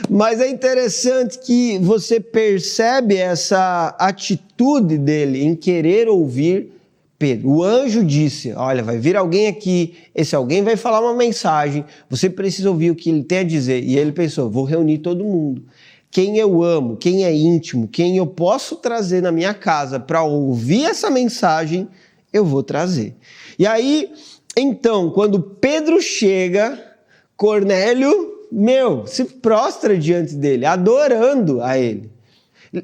Mas é interessante que você percebe essa atitude dele em querer ouvir Pedro. O anjo disse: olha, vai vir alguém aqui, esse alguém vai falar uma mensagem, você precisa ouvir o que ele tem a dizer. E ele pensou: vou reunir todo mundo. Quem eu amo, quem é íntimo, quem eu posso trazer na minha casa para ouvir essa mensagem, eu vou trazer. E aí, então, quando Pedro chega, Cornélio, se prostra diante dele, adorando a ele.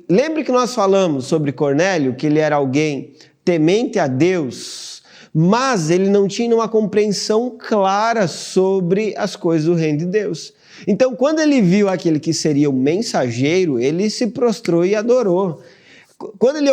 Lembre que nós falamos sobre Cornélio, que ele era alguém temente a Deus, mas ele não tinha uma compreensão clara sobre as coisas do reino de Deus. Então, quando ele viu aquele que seria o mensageiro, ele se prostrou e adorou. Quando ele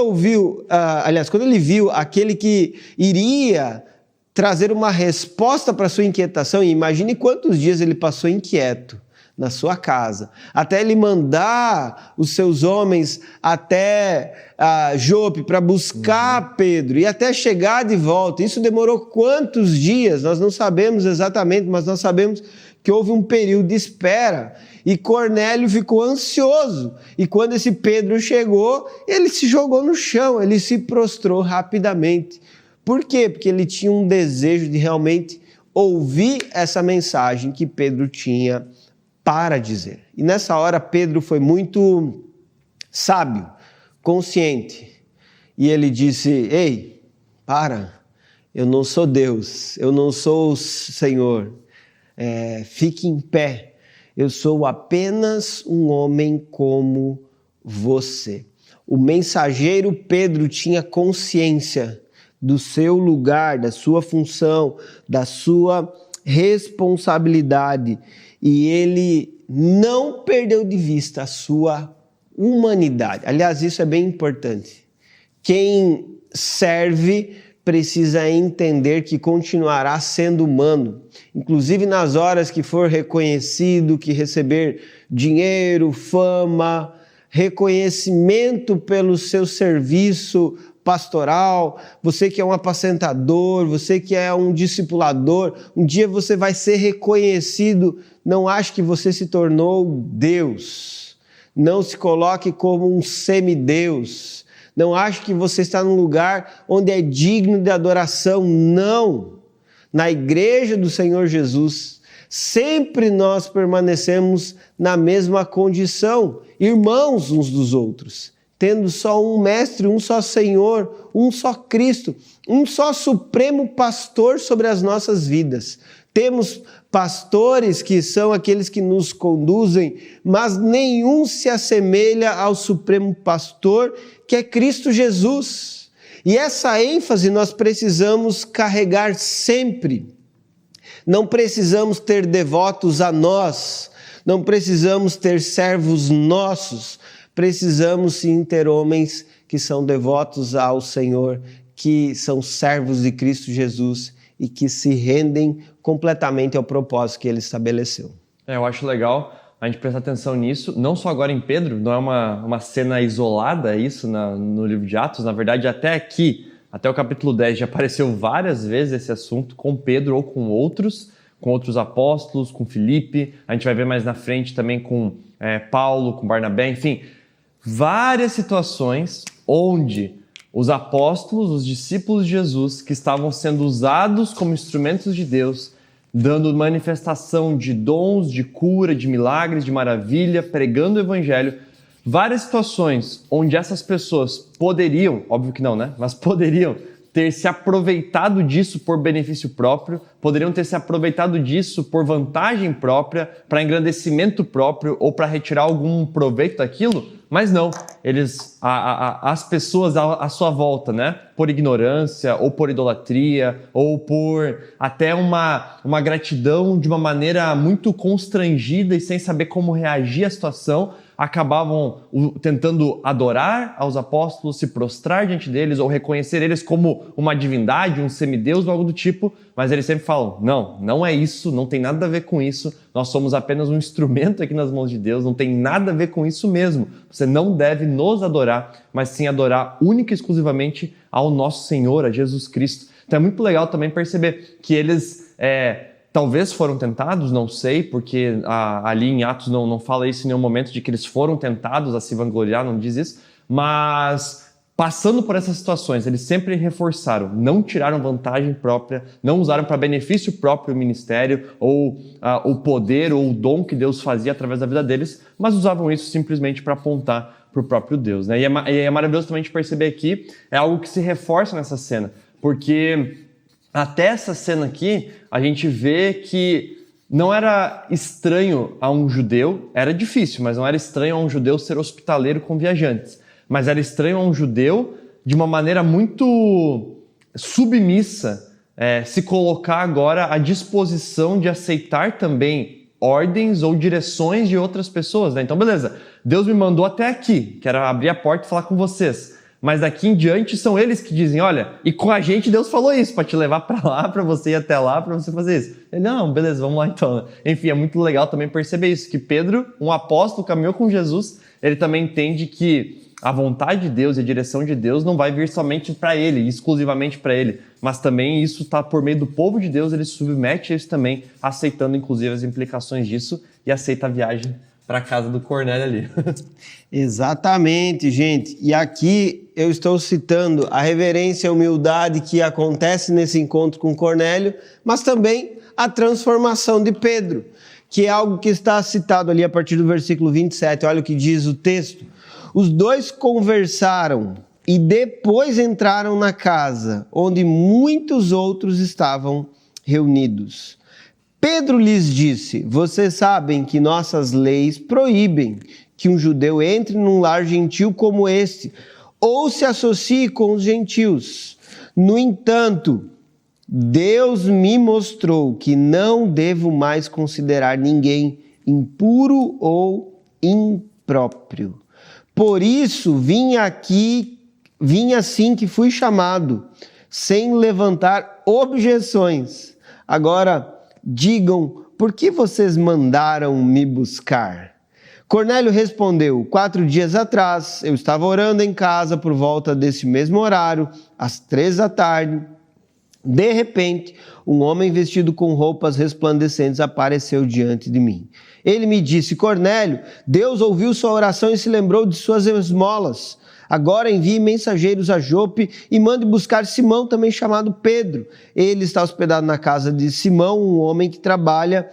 quando ele viu aquele que iria trazer uma resposta para a sua inquietação, e imagine quantos dias ele passou inquieto na sua casa, até ele mandar os seus homens até Jope para buscar Pedro e até chegar de volta. Isso demorou quantos dias? Nós não sabemos exatamente, mas nós sabemos que houve um período de espera e Cornélio ficou ansioso. E quando esse Pedro chegou, ele se jogou no chão, ele se prostrou rapidamente. Por quê? Porque ele tinha um desejo de realmente ouvir essa mensagem que Pedro tinha para dizer. E nessa hora Pedro foi muito sábio, consciente. E ele disse: ei, eu não sou Deus, eu não sou o Senhor. Fique em pé, eu sou apenas um homem como você. O mensageiro Pedro tinha consciência do seu lugar, da sua função, da sua responsabilidade. E ele não perdeu de vista a sua humanidade. Aliás, isso é bem importante. Quem serve precisa entender que continuará sendo humano. Inclusive nas horas que for reconhecido, que receber dinheiro, fama, reconhecimento pelo seu serviço pastoral, você que é um apacentador, você que é um discipulador, um dia você vai ser reconhecido. Não ache que você se tornou Deus. Não se coloque como um semideus. Não ache que você está num lugar onde é digno de adoração. Não. Na igreja do Senhor Jesus, sempre nós permanecemos na mesma condição, irmãos uns dos outros, tendo só um mestre, um só Senhor, um só Cristo, um só supremo pastor sobre as nossas vidas. Temos pastores que são aqueles que nos conduzem, mas nenhum se assemelha ao supremo pastor, que é Cristo Jesus. E essa ênfase nós precisamos carregar sempre. Não precisamos ter devotos a nós, não precisamos ter servos nossos, precisamos sim ter homens que são devotos ao Senhor, que são servos de Cristo Jesus e que se rendem completamente ao propósito que ele estabeleceu. Eu acho legal a gente prestar atenção nisso, não só agora em Pedro, não é uma cena isolada isso no livro de Atos, na verdade até aqui, até o capítulo 10 já apareceu várias vezes esse assunto com Pedro ou com outros apóstolos, com Filipe, a gente vai ver mais na frente também com Paulo, com Barnabé, enfim, várias situações onde os apóstolos, os discípulos de Jesus, que estavam sendo usados como instrumentos de Deus, dando manifestação de dons, de cura, de milagres, de maravilha, pregando o evangelho. Várias situações onde essas pessoas poderiam, óbvio que não, né? Mas poderiam ter se aproveitado disso por benefício próprio, poderiam ter se aproveitado disso por vantagem própria, para engrandecimento próprio ou para retirar algum proveito daquilo, mas não. As pessoas à sua volta, né? Por ignorância ou por idolatria ou por até uma gratidão de uma maneira muito constrangida e sem saber como reagir à situação, acabavam tentando adorar aos apóstolos, se prostrar diante deles ou reconhecer eles como uma divindade, um semideus ou algo do tipo, mas eles sempre falam, não é isso, não tem nada a ver com isso, nós somos apenas um instrumento aqui nas mãos de Deus, não tem nada a ver com isso mesmo, você não deve nos adorar, mas sim adorar única e exclusivamente ao nosso Senhor, a Jesus Cristo. Então é muito legal também perceber que eles talvez foram tentados, não sei, porque ali em Atos não fala isso em nenhum momento de que eles foram tentados a se vangloriar, não diz isso, mas passando por essas situações, eles sempre reforçaram, não tiraram vantagem própria, não usaram para benefício próprio o ministério, ou o poder, ou o dom que Deus fazia através da vida deles, mas usavam isso simplesmente para apontar para o próprio Deus, né? E é maravilhoso também de perceber aqui, é algo que se reforça nessa cena, porque até essa cena aqui, a gente vê que não era estranho a um judeu, era difícil, mas não era estranho a um judeu ser hospitaleiro com viajantes. Mas era estranho a um judeu, de uma maneira muito submissa, se colocar agora à disposição de aceitar também ordens ou direções de outras pessoas, né? Então, beleza, Deus me mandou até aqui, que era abrir a porta e falar com vocês. Mas daqui em diante são eles que dizem, olha, e com a gente Deus falou isso, para te levar para lá, para você ir até lá, para você fazer isso. Ele, não, beleza, vamos lá então. Enfim, é muito legal também perceber isso, que Pedro, um apóstolo, caminhou com Jesus, ele também entende que a vontade de Deus e a direção de Deus não vai vir somente para ele, exclusivamente para ele, mas também isso está por meio do povo de Deus, ele submete isso também, aceitando inclusive as implicações disso e aceita a viagem para a casa do Cornélio ali. Exatamente, gente. E aqui eu estou citando a reverência e a humildade que acontece nesse encontro com Cornélio, mas também a transformação de Pedro, que é algo que está citado ali a partir do versículo 27. Olha o que diz o texto. Os dois conversaram e depois entraram na casa, onde muitos outros estavam reunidos. Pedro lhes disse, vocês sabem que nossas leis proíbem que um judeu entre num lar gentil como este, ou se associe com os gentios. No entanto, Deus me mostrou que não devo mais considerar ninguém impuro ou impróprio. Por isso vim assim que fui chamado, sem levantar objeções. Agora, digam, por que vocês mandaram me buscar? Cornélio respondeu, 4 dias atrás, eu estava orando em casa por volta desse mesmo horário, às 3 da tarde. De repente, um homem vestido com roupas resplandecentes apareceu diante de mim. Ele me disse, Cornélio, Deus ouviu sua oração e se lembrou de suas esmolas. Agora envie mensageiros a Jope e mande buscar Simão, também chamado Pedro. Ele está hospedado na casa de Simão, um homem que trabalha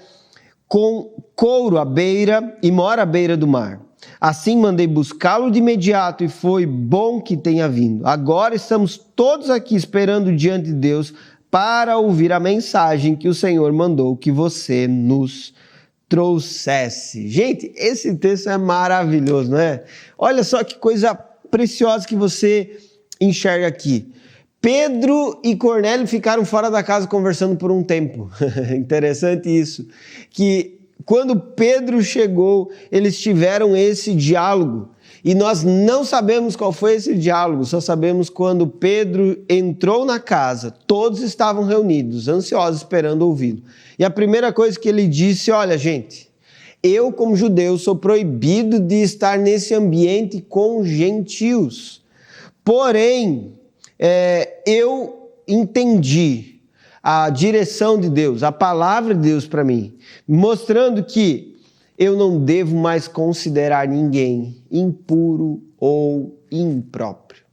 com couro à beira e mora à beira do mar. Assim mandei buscá-lo de imediato e foi bom que tenha vindo. Agora estamos todos aqui esperando diante de Deus para ouvir a mensagem que o Senhor mandou que você nos trouxesse. Gente, esse texto é maravilhoso, não é? Olha só que coisa preciosa que você enxerga aqui. Pedro e Cornélio ficaram fora da casa conversando por um tempo. Interessante isso. Que quando Pedro chegou, eles tiveram esse diálogo. E nós não sabemos qual foi esse diálogo, só sabemos quando Pedro entrou na casa, todos estavam reunidos, ansiosos, esperando ouvi-lo. E a primeira coisa que ele disse, olha gente, eu como judeu sou proibido de estar nesse ambiente com gentios. Porém, eu entendi a direção de Deus, a palavra de Deus para mim, mostrando que eu não devo mais considerar ninguém impuro ou impróprio.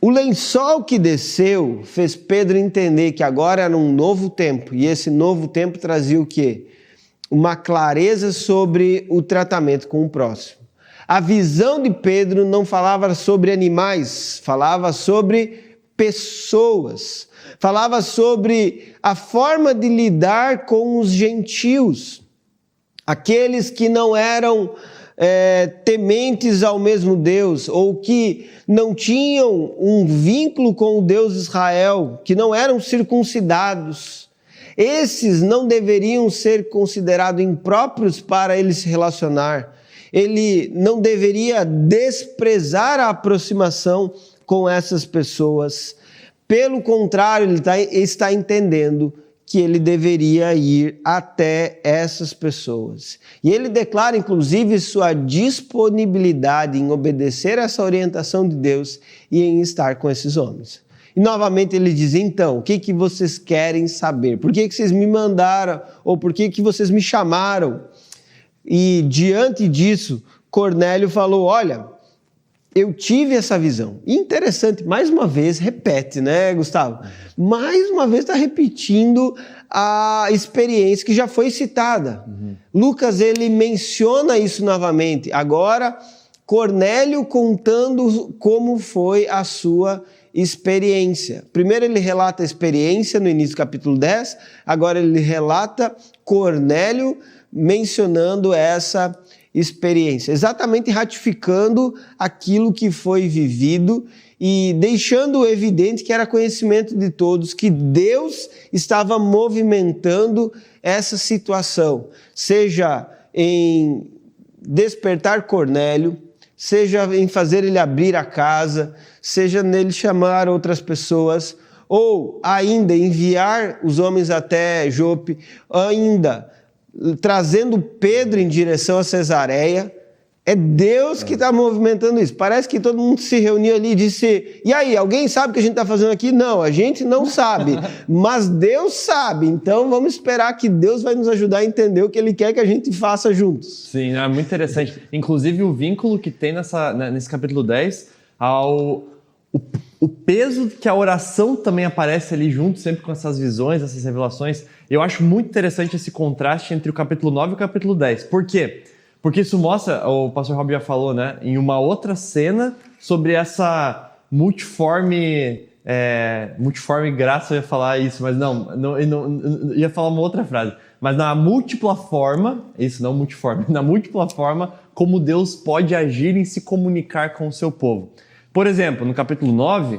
O lençol que desceu fez Pedro entender que agora era um novo tempo, e esse novo tempo trazia o quê? Uma clareza sobre o tratamento com o próximo. A visão de Pedro não falava sobre animais, falava sobre pessoas, falava sobre a forma de lidar com os gentios, aqueles que não eram tementes ao mesmo Deus, ou que não tinham um vínculo com o Deus de Israel, que não eram circuncidados. Esses não deveriam ser considerados impróprios para ele se relacionar. Ele não deveria desprezar a aproximação com essas pessoas. Pelo contrário, ele está entendendo que ele deveria ir até essas pessoas. E ele declara, inclusive, sua disponibilidade em obedecer essa orientação de Deus e em estar com esses homens. E novamente ele diz, então, o que vocês querem saber? Por que vocês me mandaram? Ou por que vocês me chamaram? E diante disso, Cornélio falou, olha, eu tive essa visão. E interessante, mais uma vez, repete, né, Gustavo? Mais uma vez está repetindo a experiência que já foi citada. Lucas, ele menciona isso novamente. Agora, Cornélio contando como foi a sua experiência. Primeiro ele relata a experiência no início do capítulo 10, agora ele relata Cornélio mencionando essa experiência, exatamente ratificando aquilo que foi vivido e deixando evidente que era conhecimento de todos que Deus estava movimentando essa situação, seja em despertar Cornélio, seja em fazer ele abrir a casa, seja nele chamar outras pessoas, ou ainda enviar os homens até Jope, ainda trazendo Pedro em direção a Cesareia. É Deus que está movimentando isso. Parece que todo mundo se reuniu ali e disse, e aí, alguém sabe o que a gente está fazendo aqui? Não, a gente não sabe, mas Deus sabe. Então vamos esperar que Deus vai nos ajudar a entender o que Ele quer que a gente faça juntos. Sim, é muito interessante. Inclusive o vínculo que tem nesse capítulo 10 o peso que a oração também aparece ali junto, sempre com essas visões, essas revelações. Eu acho muito interessante esse contraste entre o capítulo 9 e o capítulo 10. Por quê? Porque isso mostra, o pastor Rob já falou, né, em uma outra cena sobre essa multiforme graça, eu ia falar isso, mas não ia falar uma outra frase. Mas na múltipla forma, na múltipla forma, como Deus pode agir em se comunicar com o seu povo. Por exemplo, no capítulo 9,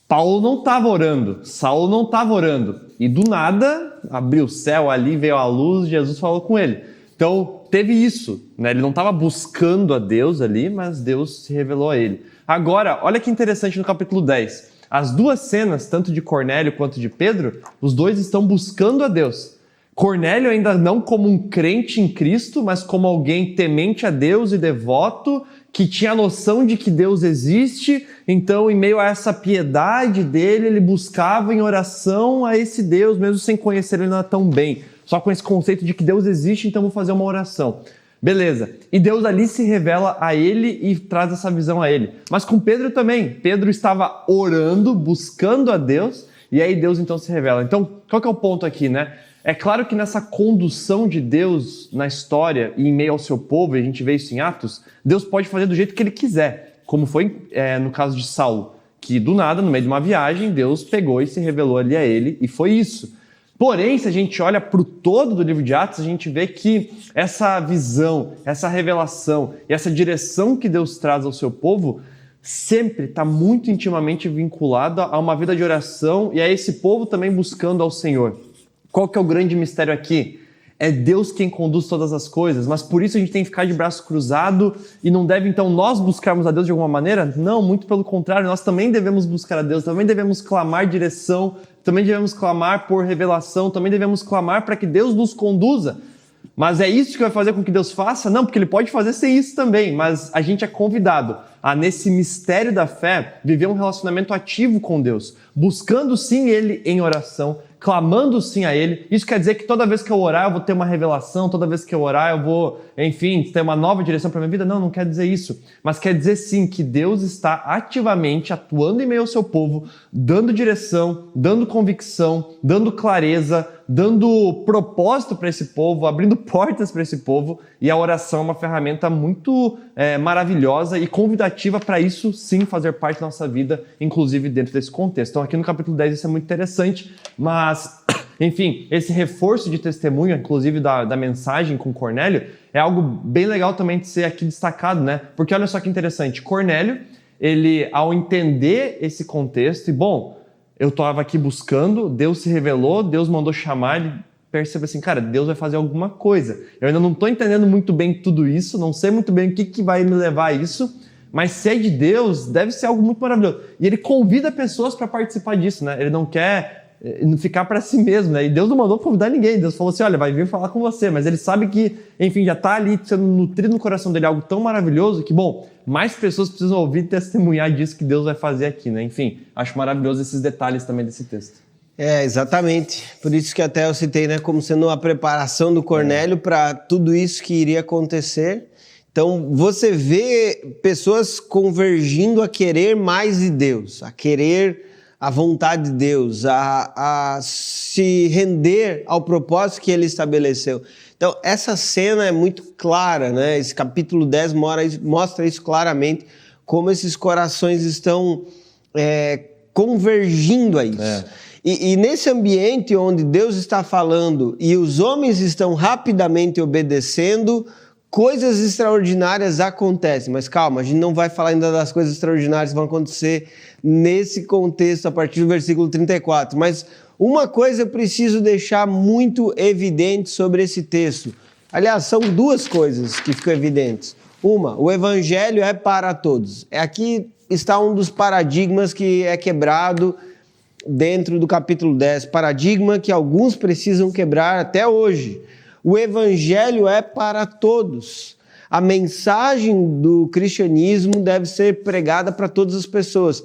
Paulo não estava orando, Saulo não estava orando, e do nada abriu o céu ali, veio a luz, Jesus falou com ele. Então, teve isso, né? Ele não estava buscando a Deus ali, mas Deus se revelou a ele. Agora, olha que interessante no capítulo 10. As duas cenas, tanto de Cornélio quanto de Pedro, os dois estão buscando a Deus. Cornélio ainda não como um crente em Cristo, mas como alguém temente a Deus e devoto, que tinha a noção de que Deus existe, então em meio a essa piedade dele, ele buscava em oração a esse Deus, mesmo sem conhecer ele tão bem. Só com esse conceito de que Deus existe, então vou fazer uma oração. Beleza. E Deus ali se revela a ele e traz essa visão a ele. Mas com Pedro também. Pedro estava orando, buscando a Deus, e aí Deus então se revela. Então, qual que é o ponto aqui, né? É claro que nessa condução de Deus na história e em meio ao seu povo, e a gente vê isso em Atos, Deus pode fazer do jeito que ele quiser, como foi no caso de Saulo, que do nada, no meio de uma viagem, Deus pegou e se revelou ali a ele, e foi isso. Porém, se a gente olha para o todo do livro de Atos, a gente vê que essa visão, essa revelação e essa direção que Deus traz ao seu povo sempre está muito intimamente vinculada a uma vida de oração e a esse povo também buscando ao Senhor. Qual que é o grande mistério aqui? É Deus quem conduz todas as coisas, mas por isso a gente tem que ficar de braço cruzado e não deve então nós buscarmos a Deus de alguma maneira? Não, muito pelo contrário, nós também devemos buscar a Deus, também devemos clamar direção, também devemos clamar por revelação, também devemos clamar para que Deus nos conduza. Mas é isso que vai fazer com que Deus faça? Não, porque Ele pode fazer sem isso também, mas a gente é convidado a nesse mistério da fé, viver um relacionamento ativo com Deus, buscando sim Ele em oração, clamando sim a Ele. Isso quer dizer que toda vez que eu orar eu vou ter uma revelação, toda vez que eu orar eu vou, enfim, ter uma nova direção para minha vida? Não quer dizer isso. Mas quer dizer sim que Deus está ativamente atuando em meio ao seu povo, dando direção, dando convicção, dando clareza, dando propósito para esse povo, abrindo portas para esse povo, e a oração é uma ferramenta muito maravilhosa e convidativa para isso sim fazer parte da nossa vida, inclusive dentro desse contexto. Então aqui no capítulo 10 isso é muito interessante, mas enfim, esse reforço de testemunho, inclusive da mensagem com Cornélio, é algo bem legal também de ser aqui destacado, né? Porque olha só que interessante, Cornélio, ele ao entender esse contexto, e bom, eu estava aqui buscando, Deus se revelou, Deus mandou chamar, ele percebe assim, cara, Deus vai fazer alguma coisa. Eu ainda não estou entendendo muito bem tudo isso, não sei muito bem o que vai me levar a isso, mas se é de Deus, deve ser algo muito maravilhoso. E ele convida pessoas para participar disso, né? Ele não quer ficar para si mesmo, né? E Deus não mandou convidar ninguém. Deus falou assim, olha, vai vir falar com você. Mas ele sabe que, enfim, já está ali sendo nutrido no coração dele algo tão maravilhoso que, bom, mais pessoas precisam ouvir e testemunhar disso que Deus vai fazer aqui, né? Enfim, acho maravilhoso esses detalhes também desse texto. Exatamente. Por isso que até eu citei, né, como sendo uma preparação do Cornélio para tudo isso que iria acontecer. Então, você vê pessoas convergindo a querer mais de Deus, a querer a vontade de Deus, a se render ao propósito que Ele estabeleceu. Então, essa cena é muito clara, né? Esse capítulo 10 mostra isso claramente, como esses corações estão convergindo a isso. E nesse ambiente onde Deus está falando e os homens estão rapidamente obedecendo, coisas extraordinárias acontecem. Mas calma, a gente não vai falar ainda das coisas extraordinárias que vão acontecer nesse contexto a partir do versículo 34. Mas uma coisa eu preciso deixar muito evidente sobre esse texto. Aliás, são duas coisas que ficam evidentes. Uma, o evangelho é para todos. Aqui está um dos paradigmas que é quebrado dentro do capítulo 10. Paradigma que alguns precisam quebrar até hoje. O evangelho é para todos. A mensagem do cristianismo deve ser pregada para todas as pessoas.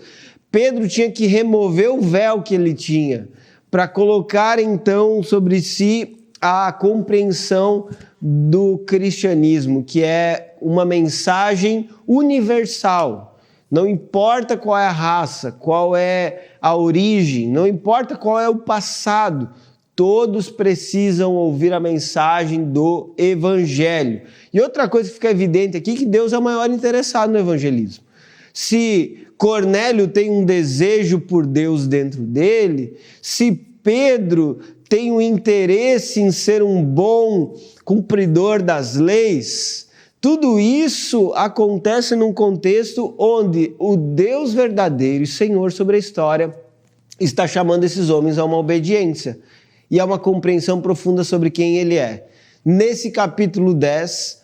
Pedro tinha que remover o véu que ele tinha para colocar então sobre si a compreensão do cristianismo, que é uma mensagem universal. Não importa qual é a raça, qual é a origem, não importa qual é o passado, todos precisam ouvir a mensagem do evangelho. E outra coisa que fica evidente aqui é que Deus é o maior interessado no evangelismo. Se Cornélio tem um desejo por Deus dentro dele, se Pedro tem um interesse em ser um bom cumpridor das leis, tudo isso acontece num contexto onde o Deus verdadeiro e Senhor sobre a história está chamando esses homens a uma obediência e a uma compreensão profunda sobre quem ele é. Nesse capítulo 10,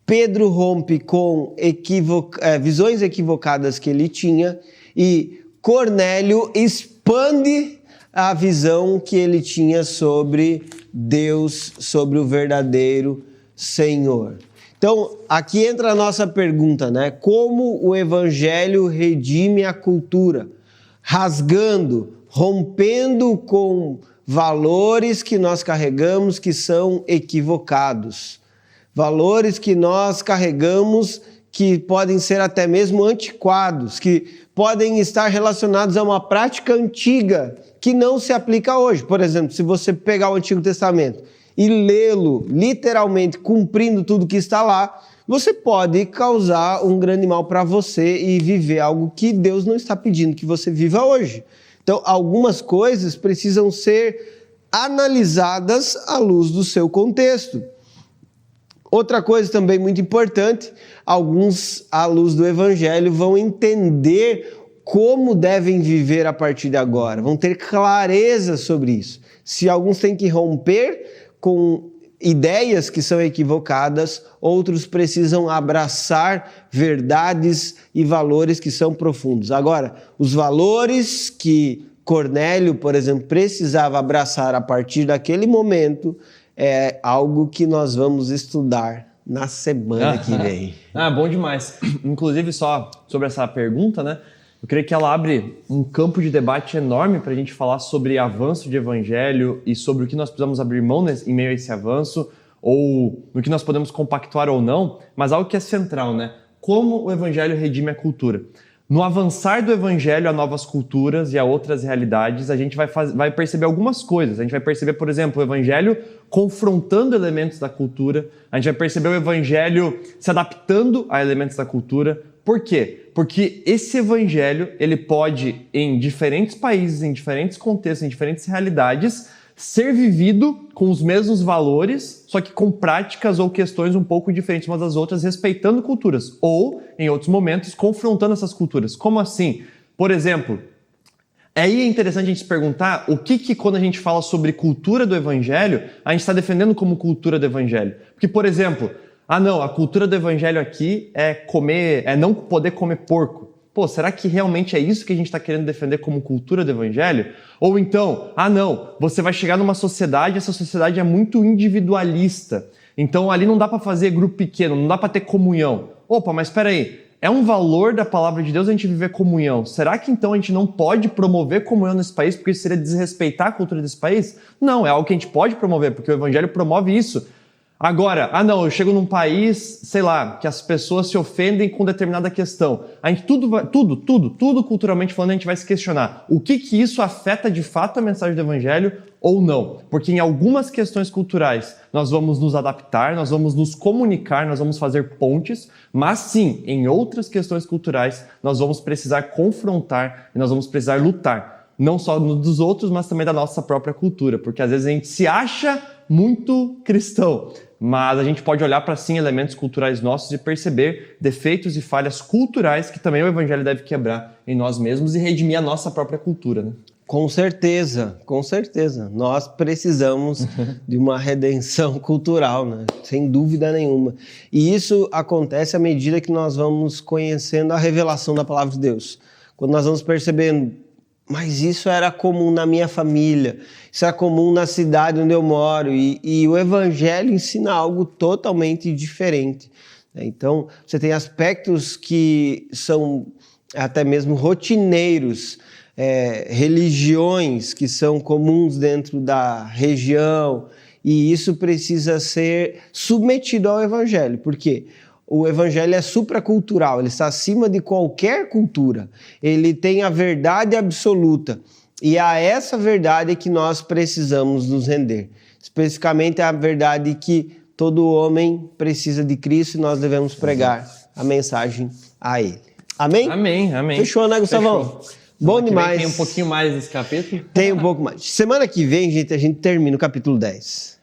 Pedro rompe com visões equivocadas que ele tinha e Cornélio expande a visão que ele tinha sobre Deus, sobre o verdadeiro Senhor. Então, aqui entra a nossa pergunta, né? Como o evangelho redime a cultura, rasgando, rompendo com valores que nós carregamos que são equivocados. Valores que nós carregamos que podem ser até mesmo antiquados, que podem estar relacionados a uma prática antiga que não se aplica hoje. Por exemplo, se você pegar o Antigo Testamento e lê-lo literalmente cumprindo tudo que está lá, você pode causar um grande mal para você e viver algo que Deus não está pedindo que você viva hoje. Então, algumas coisas precisam ser analisadas à luz do seu contexto. Outra coisa também muito importante, alguns, à luz do Evangelho, vão entender como devem viver a partir de agora, vão ter clareza sobre isso. Se alguns têm que romper com ideias que são equivocadas, outros precisam abraçar verdades e valores que são profundos. Agora, os valores que Cornélio, por exemplo, precisava abraçar a partir daquele momento é algo que nós vamos estudar na semana que vem. Bom demais. Inclusive, só sobre essa pergunta, né? Eu creio que ela abre um campo de debate enorme para a gente falar sobre avanço de evangelho e sobre o que nós precisamos abrir mão em meio a esse avanço, ou no que nós podemos compactuar ou não, mas algo que é central, né? Como o evangelho redime a cultura. No avançar do evangelho a novas culturas e a outras realidades, a gente vai perceber algumas coisas. A gente vai perceber, por exemplo, o evangelho confrontando elementos da cultura. A gente vai perceber o evangelho se adaptando a elementos da cultura. Por quê? Porque esse evangelho, ele pode, em diferentes países, em diferentes contextos, em diferentes realidades, ser vivido com os mesmos valores, só que com práticas ou questões um pouco diferentes umas das outras, respeitando culturas, ou, em outros momentos, confrontando essas culturas. Como assim? Por exemplo, aí é interessante a gente se perguntar o que quando a gente fala sobre cultura do evangelho, a gente está defendendo como cultura do evangelho. Porque, por exemplo, a cultura do evangelho aqui é não poder comer porco. Pô, será que realmente é isso que a gente está querendo defender como cultura do evangelho? Ou então, você vai chegar numa sociedade, essa sociedade é muito individualista. Então ali não dá para fazer grupo pequeno, não dá para ter comunhão. Opa, mas espera aí, é um valor da palavra de Deus a gente viver comunhão. Será que então a gente não pode promover comunhão nesse país porque isso seria desrespeitar a cultura desse país? Não, é algo que a gente pode promover, porque o evangelho promove isso. Agora, eu chego num país, sei lá, que as pessoas se ofendem com determinada questão. A gente tudo culturalmente falando, a gente vai se questionar o que isso afeta de fato a mensagem do evangelho ou não. Porque em algumas questões culturais nós vamos nos adaptar, nós vamos nos comunicar, nós vamos fazer pontes, mas sim, em outras questões culturais nós vamos precisar confrontar e nós vamos precisar lutar. Não só dos outros, mas também da nossa própria cultura. Porque às vezes a gente se acha muito cristão, mas a gente pode olhar para, sim, elementos culturais nossos e perceber defeitos e falhas culturais que também o evangelho deve quebrar em nós mesmos e redimir a nossa própria cultura, né? Com certeza. Nós precisamos de uma redenção cultural, né? Sem dúvida nenhuma. E isso acontece à medida que nós vamos conhecendo a revelação da palavra de Deus. Quando nós vamos percebendo, mas isso era comum na minha família, isso era comum na cidade onde eu moro, e o evangelho ensina algo totalmente diferente. Então, você tem aspectos que são até mesmo rotineiros, religiões que são comuns dentro da região, e isso precisa ser submetido ao evangelho. Por quê? O evangelho é supracultural, ele está acima de qualquer cultura. Ele tem a verdade absoluta. E a essa verdade é que nós precisamos nos render. Especificamente a verdade que todo homem precisa de Cristo e nós devemos pregar a mensagem a Ele. Amém? Amém. Fechou, né, Gustavão? Fechou. Bom demais. Tem um pouquinho mais nesse capítulo? Tem um pouco mais. Semana que vem, gente, a gente termina o capítulo 10.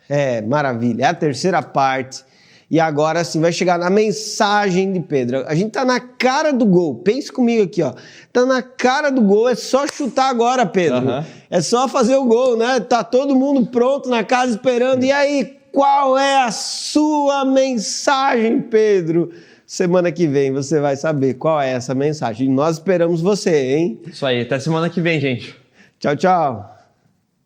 Maravilha. É a terceira parte. E agora sim vai chegar na mensagem de Pedro. A gente tá na cara do gol. Pense comigo aqui, ó. Tá na cara do gol, é só chutar agora, Pedro. É só fazer o gol, né? Tá todo mundo pronto na casa esperando. E aí, qual é a sua mensagem, Pedro? Semana que vem você vai saber qual é essa mensagem. Nós esperamos você, hein? Isso aí, até semana que vem, gente. Tchau, tchau.